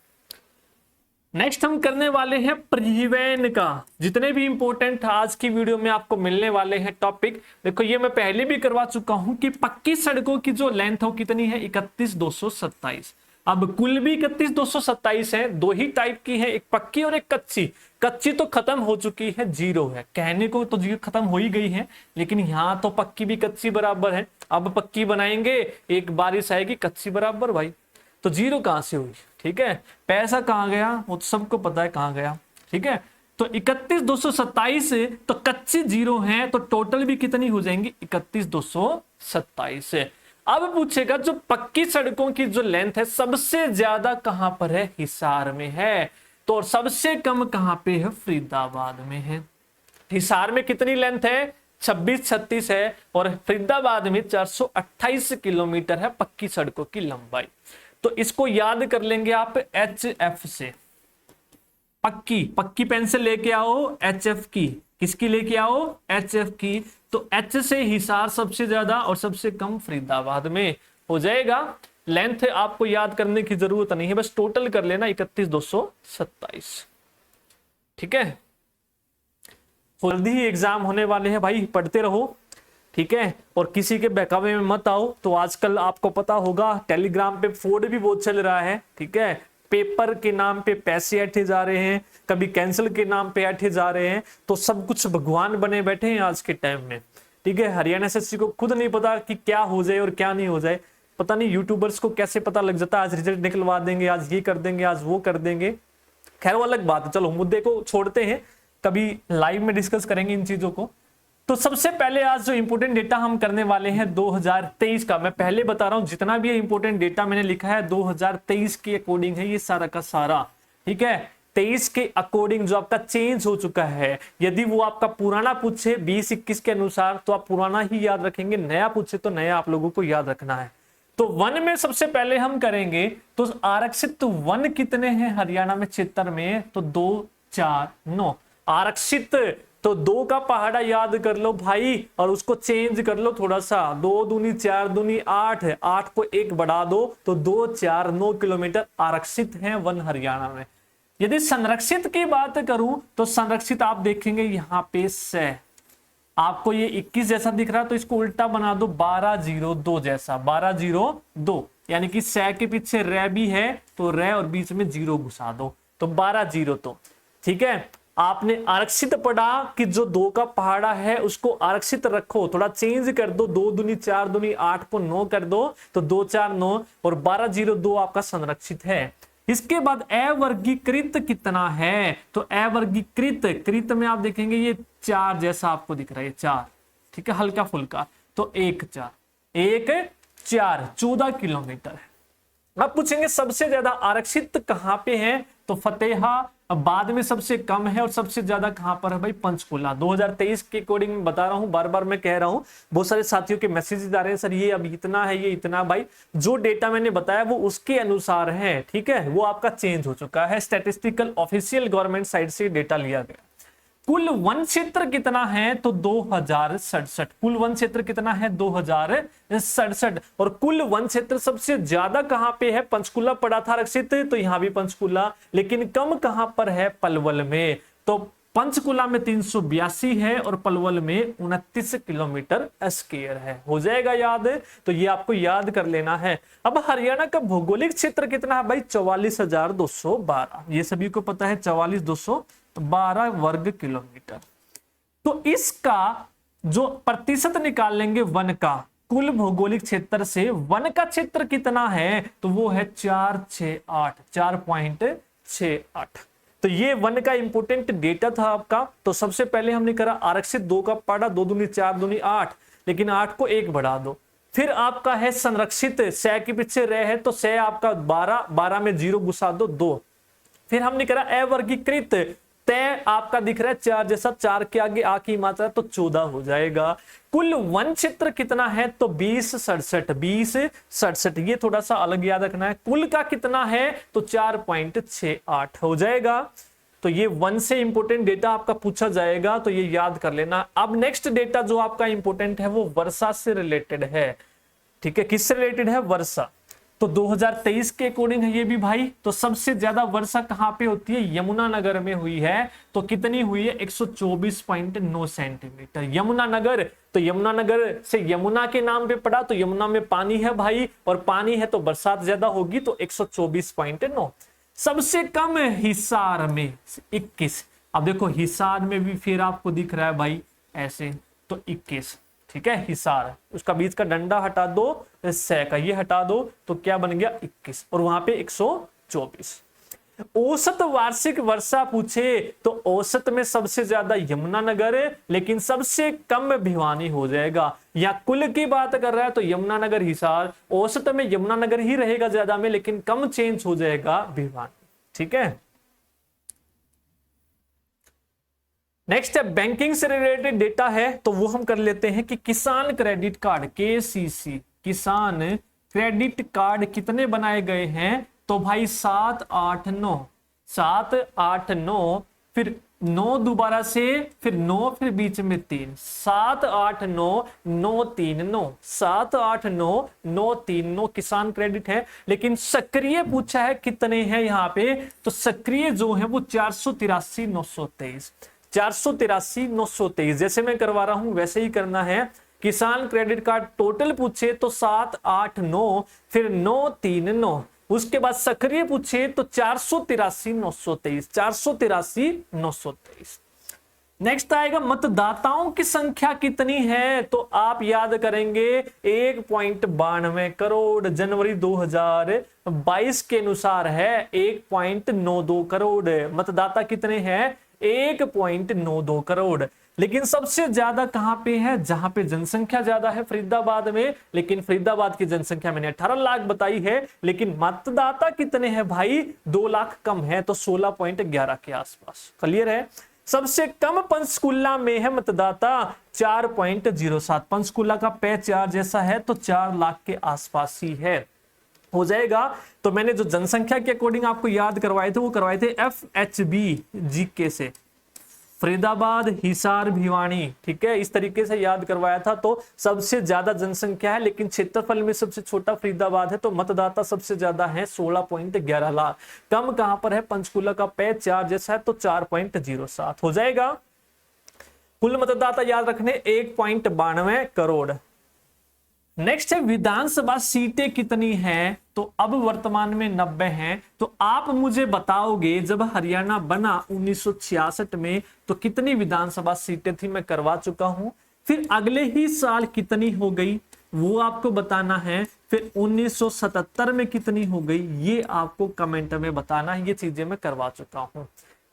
नेक्स्ट हम करने वाले हैं परिवहन का। जितने भी इंपॉर्टेंट आज की वीडियो में आपको मिलने वाले हैं टॉपिक, देखो ये मैं पहले भी करवा चुका हूं कि पक्की सड़कों की जो लेंथ हो कितनी है 31,227। अब कुल भी 31,227 है। दो ही टाइप की है, एक पक्की और एक कच्ची। कच्ची तो खत्म हो चुकी है, 0 है। कहने को तो जीरो खत्म हो ही गई है, लेकिन यहाँ तो पक्की भी कच्ची बराबर है। अब पक्की बनाएंगे, एक बारिश आएगी कच्ची बराबर भाई, तो 0 कहां से हुई? ठीक है, पैसा कहां गया वो तो सबको पता है कहां गया। ठीक है, तो 31,227 तो कच्ची 0 है, तो टोटल भी कितनी हो जाएंगी 31,227। अब पूछेगा जो पक्की सड़कों की जो लेंथ है सबसे ज्यादा कहां पर है? हिसार में है। तो सबसे कम कहां पे है? फरीदाबाद में है। हिसार में कितनी लेंथ है? 2636 है, और फरीदाबाद में 428 किलोमीटर है पक्की सड़कों की लंबाई। तो इसको याद कर लेंगे आप HF से। पक्की पक्की पेन से लेके आओ HF की। किसकी लेके आओ? HF की। तो H से हिसार सबसे ज्यादा और सबसे कम फरीदाबाद में हो जाएगा। लेंथ आपको याद करने की जरूरत नहीं है, बस टोटल कर लेना 31,227। ठीक है, जल्दी ही एग्जाम होने वाले हैं भाई, पढ़ते रहो। ठीक है, और किसी के बहकावे में मत आओ। तो आजकल आपको पता होगा टेलीग्राम पे फ्रॉड भी बहुत चल रहा है। ठीक है, पेपर के नाम पे पैसे ऐंठे जा रहे हैं, कभी कैंसिल के नाम पे ऐंठे जा रहे हैं। तो सब कुछ भगवान बने बैठे हैं आज के टाइम में। ठीक है, हरियाणा एसएससी को खुद नहीं पता कि क्या हो जाए और क्या नहीं हो जाए। पता नहीं यूट्यूबर्स को कैसे पता लग जाता है, आज रिजल्ट निकलवा देंगे, आज ये कर देंगे, आज वो कर देंगे। खैर वो अलग बात है, चलो मुद्दे को छोड़ते हैं, कभी लाइव में डिस्कस करेंगे इन चीजों को। तो सबसे पहले आज जो इंपोर्टेंट डेटा हम करने वाले हैं 2023 का, मैं पहले बता रहा हूं जितना भी इंपोर्टेंट डेटा मैंने लिखा है 2023 के अकॉर्डिंग है ये सारा का सारा। ठीक है, 23 के अकॉर्डिंग जो आपका चेंज हो चुका है। यदि वो आपका पुराना पूछे 20-21 के अनुसार तो आप पुराना ही याद रखेंगे, नया पूछे तो नया आप लोगों को याद रखना है। तो वन में सबसे पहले हम करेंगे, तो आरक्षित वन कितने हैं हरियाणा में क्षेत्र में? तो 2 4 9 आरक्षित। तो 2 का पहाड़ा याद कर लो भाई, और उसको चेंज कर लो थोड़ा सा। 2 दूनी 4 दूनी 8 है, 8 को 1 बढ़ा दो तो 2 4 9 किलोमीटर आरक्षित है वन हरियाणा में। यदि संरक्षित की बात करूं तो संरक्षित आप देखेंगे यहां पे से आपको ये 21 जैसा दिख रहा है, तो इसको उल्टा बना दो 1202 जैसा, 1202, यानी कि सै के पीछे रै भी है तो रै और बीच में 0 घुसा दो तो 1202। तो ठीक है, आपने आरक्षित पढ़ा कि जो 2 का पहाड़ा है उसको आरक्षित रखो, थोड़ा चेंज कर दो, 2 दूनी 4 दूनी 8 को 9 कर दो तो 2 4 9 और 1202 आपका संरक्षित है। इसके बाद अवर्गीकृत कितना है? तो अवर्गीकृत कृत में आप देखेंगे ये 4 जैसा आपको दिख रहा है, 4। ठीक है, हल्का फुल्का, तो 1 4 1 4 14 किलोमीटर है। अब पूछेंगे सबसे ज्यादा आरक्षित कहां पे है? तो फतेहाबाद में सबसे कम है, और सबसे ज्यादा कहां पर है भाई? पंचकुला। 2023 के अकॉर्डिंग बता रहा हूं, बार बार मैं कह रहा हूं, बहुत सारे साथियों के मैसेजेस आ रहे हैं, सर ये अब इतना है, ये इतना। भाई जो डेटा मैंने बताया वो उसके अनुसार है। ठीक है, वो आपका चेंज हो चुका है, स्टैटिस्टिकल ऑफिशियल गवर्नमेंट साइड से डेटा लिया गया। कुल वन क्षेत्र कितना है? तो 2067। कुल वन क्षेत्र कितना है? 2067। और कुल वन क्षेत्र सबसे ज्यादा कहां पे है? पंचकुला पड़ा था आरक्षित, तो यहां भी पंचकुला, लेकिन कम कहां पर है? पलवल में। तो पंचकुला में 382 है और पलवल में 29 किलोमीटर स्क्वायर है। हो जाएगा याद? तो ये आपको याद कर लेना है। अब हरियाणा का भौगोलिक क्षेत्र कितना है भाई? 44,212। ये सभी को पता है, 44,212 वर्ग किलोमीटर। तो इसका जो प्रतिशत निकाल लेंगे वन का, कुल भौगोलिक क्षेत्र से वन का क्षेत्र कितना है? तो वो है 4.68। तो ये वन का इंपोर्टेंट डेटा था आपका। तो सबसे पहले हमने करा आरक्षित 2 का पहाड़ा, 2 दूनी 4 दूनी 8, लेकिन 8 को 1 बढ़ा दो। फिर आपका है संरक्षित, सै के पीछे रह है तो सै आपका 12 में 0 घुसा दो 2। फिर हमने करा अवर्गीकृत, तय आपका दिख रहा है 4 जैसा, 4 के आगे आ की मात्रा तो 14 हो जाएगा। कुल वन क्षेत्र कितना है तो 2067 ये थोड़ा सा अलग याद रखना है। कुल का कितना है तो 4.68 हो जाएगा। तो ये वन से इंपोर्टेंट डेटा आपका पूछा जाएगा तो ये याद कर लेना। अब नेक्स्ट डेटा जो आपका इंपोर्टेंट है वो वर्षा से रिलेटेड है। ठीक है, किससे रिलेटेड है? वर्षा। तो 2023 के अकॉर्डिंग है ये भी भाई। तो सबसे ज्यादा वर्षा कहां पे होती है? यमुनानगर में हुई है। तो कितनी हुई है? 124.9 सेंटीमीटर। यमुनानगर, तो यमुनानगर से यमुना के नाम पे पड़ा, तो यमुना में पानी है भाई, और पानी है तो बरसात ज्यादा होगी, तो 124.9। सबसे कम हिसार में 21। अब देखो हिसार में भी फिर आपको दिख रहा है भाई ऐसे, तो 21। ठीक है, हिसार, उसका बीच का डंडा हटा दो, सै का ये हटा दो, तो क्या बन गया? 21, और वहां पे 124। औसत वार्षिक वर्षा पूछे तो औसत में सबसे ज्यादा यमुनानगर, लेकिन सबसे कम भिवानी हो जाएगा। या कुल की बात कर रहा है तो यमुनानगर, हिसार, औसत में यमुनानगर ही रहेगा ज्यादा में, लेकिन कम चेंज हो जाएगा भिवानी। ठीक है, नेक्स्ट है बैंकिंग से रिलेटेड डेटा है, तो वो हम कर लेते हैं कि किसान क्रेडिट कार्ड, KCC, किसान क्रेडिट कार्ड कितने बनाए गए हैं? तो भाई 7, 8, 9, 7, 8, 9, फिर 9 दोबारा से, फिर 9, फिर बीच में 3, 7, 8, 9, 9, 3, 9, 7, 8, 9, 9, 3, 9 किसान क्रेडिट है। लेकिन सक्रिय पूछा है कितने हैं यहाँ पे, तो सक्रिय जो है वो 483,923, 483,923। जैसे मैं करवा रहा हूं वैसे ही करना है। किसान क्रेडिट कार्ड टोटल पूछे तो 7, 8, 9, फिर 9, 3, 9, उसके बाद सक्रिय पूछे तो 483,923, 483,923। नेक्स्ट आएगा मतदाताओं की संख्या कितनी है, तो आप याद करेंगे 1.92 करोड़। जनवरी 2022 के अनुसार है 1.92 करोड़। मतदाता कितने हैं? 1.92 करोड़। लेकिन सबसे ज्यादा कहां पे है? जहां पे जनसंख्या ज्यादा है, फरीदाबाद में। लेकिन फरीदाबाद की जनसंख्या मैंने 18 लाख बताई है, लेकिन मतदाता कितने हैं भाई? 2 लाख कम है, तो 16.11 के आसपास। क्लियर है? सबसे कम पंचकुला में है मतदाता 4.07। पंचकुला का पे 4 जैसा है, तो 4 लाख के आसपास ही है, हो जाएगा। तो मैंने जो जनसंख्या के अकॉर्डिंग आपको याद करवाए थे वो करवाए थे FHB GK से, फरीदाबाद, हिसार, भिवानी। ठीक है, इस तरीके से याद करवाया था। तो सबसे ज्यादा जनसंख्या है, लेकिन क्षेत्रफल में सबसे छोटा फरीदाबाद है, तो मतदाता सबसे ज्यादा है 16.11 लाख। कम कहां पर है? पंचकुला का पे 4 जैसा है, तो 4.07 हो जाएगा। कुल मतदाता याद रखने 1.92 करोड़। नेक्स्ट है विधानसभा सीटें कितनी हैं, तो अब वर्तमान में 90 हैं। तो आप मुझे बताओगे जब हरियाणा बना 1966 में तो कितनी विधानसभा सीटें थी? मैं करवा चुका हूं। फिर अगले ही साल कितनी हो गई वो आपको बताना है। फिर 1977 में कितनी हो गई ये आपको कमेंट में बताना है। ये चीजें मैं करवा चुका हूं,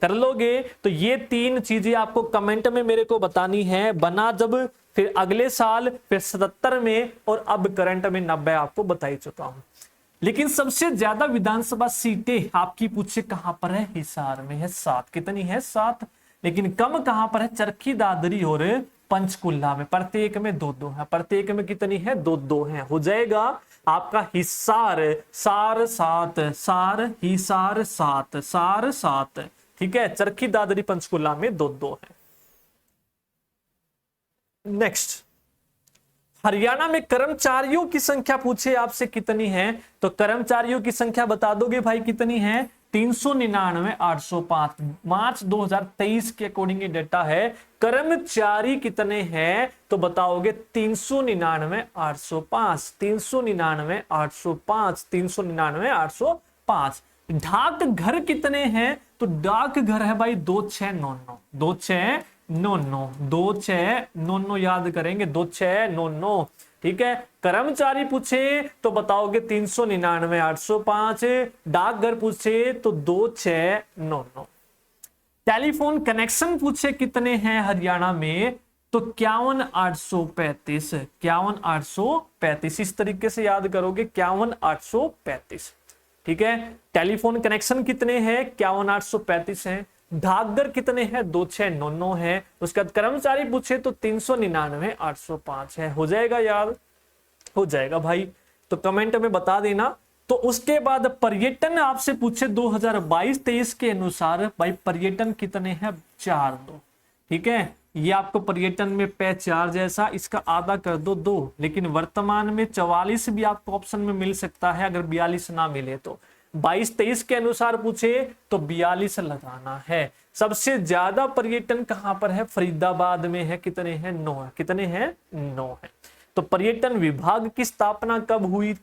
कर लोगे तो ये 3 चीजें आपको कमेंट में मेरे को बतानी है। बना जब, फिर अगले साल, फिर 77 में, और अब करंट में 90 आपको बता ही चुका हूं। लेकिन सबसे ज्यादा विधानसभा सीटें आपकी पूछे कहां पर है? हिसार में है 7। कितनी है? 7। लेकिन कम कहां पर है? चरखी दादरी और पंचकुला में। प्रत्येक में 2-2 है। प्रत्येक में कितनी है? 2-2 है। हो जाएगा आपका हिसार, सार 7, सार हिसार 7, सार 7। ठीक है, चरखी दादरी पंचकुला में 2-2 है। नेक्स्ट, हरियाणा में कर्मचारियों की संख्या पूछे आपसे कितनी है, तो कर्मचारियों की संख्या बता दोगे भाई कितनी है? 399,805। मार्च 2023 के अकॉर्डिंग डेटा है। कर्मचारी कितने हैं तो बताओगे 399,805, 399,805, 399,805। डाकघर कितने हैं, तो डाकघर है भाई 2699, 2699, 2699 याद करेंगे, 2699। ठीक है, कर्मचारी पूछे तो बताओगे 399,805, डाकघर पूछे तो 2699। टेलीफोन कनेक्शन पूछे कितने हैं हरियाणा में, तो 51,835, 51,835। इस तरीके से याद करोगे 51,835। ठीक है, टेलीफोन कनेक्शन कितने हैं? 51,835 हैं। डाकघर कितने हैं, 2699 है। उसके बाद कर्मचारी पूछे तो 399 805 है। हो जाएगा यार, हो जाएगा भाई, तो कमेंट में बता देना। तो उसके बाद पर्यटन आपसे पूछे 2022-23 के अनुसार भाई पर्यटन कितने हैं, 4 दो, ठीक है। ये आपको पर्यटन में पे 4 जैसा, इसका आधा कर दो 2, लेकिन वर्तमान में 44 भी आपको ऑप्शन में मिल सकता है अगर 42 ना मिले तो। 22-23 के अनुसार पूछे तो 42 लगाना है। सबसे ज्यादा पर्यटन कहां पर है, फरीदाबाद में है। कितने हैं, 9 है। कितने हैं, 9 है। तो पर्यटन विभाग की स्थापना कब हुई,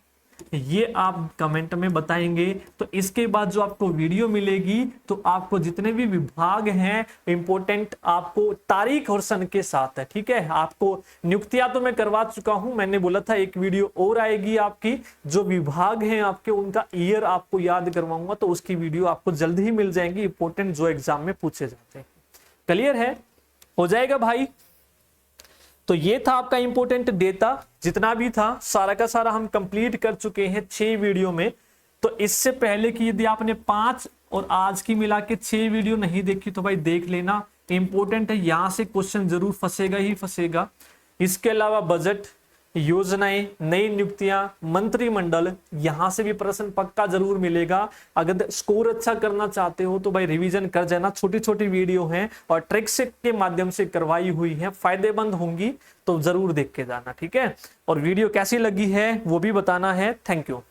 ये आप कमेंट में बताएंगे। तो इसके बाद जो आपको वीडियो मिलेगी तो आपको जितने भी विभाग हैं इंपॉर्टेंट आपको तारीख और सन के साथ है, ठीक है। आपको नियुक्तियां तो मैं करवा चुका हूं, मैंने बोला था एक वीडियो और आएगी आपकी, जो विभाग हैं आपके उनका ईयर आपको याद करवाऊंगा, तो उसकी वीडियो आपको जल्द ही मिल जाएगी, इंपॉर्टेंट जो एग्जाम में पूछे जाते हैं। क्लियर है, हो जाएगा भाई। तो ये था आपका इंपॉर्टेंट डेटा, जितना भी था सारा का सारा हम कंप्लीट कर चुके हैं 6 वीडियो में। तो इससे पहले कि यदि आपने 5 और आज की मिला के 6 वीडियो नहीं देखी तो भाई देख लेना, इंपॉर्टेंट है, यहां से क्वेश्चन जरूर फंसेगा ही फंसेगा। इसके अलावा बजट, योजनाएं, नई नियुक्तियां, मंत्रिमंडल, यहां से भी प्रश्न पक्का जरूर मिलेगा। अगर स्कोर अच्छा करना चाहते हो तो भाई रिवीजन कर जाना, छोटी छोटी वीडियो हैं और ट्रिक्स के माध्यम से करवाई हुई है, फायदेमंद होंगी, तो जरूर देख के जाना, ठीक है। और वीडियो कैसी लगी है वो भी बताना है। Thank you.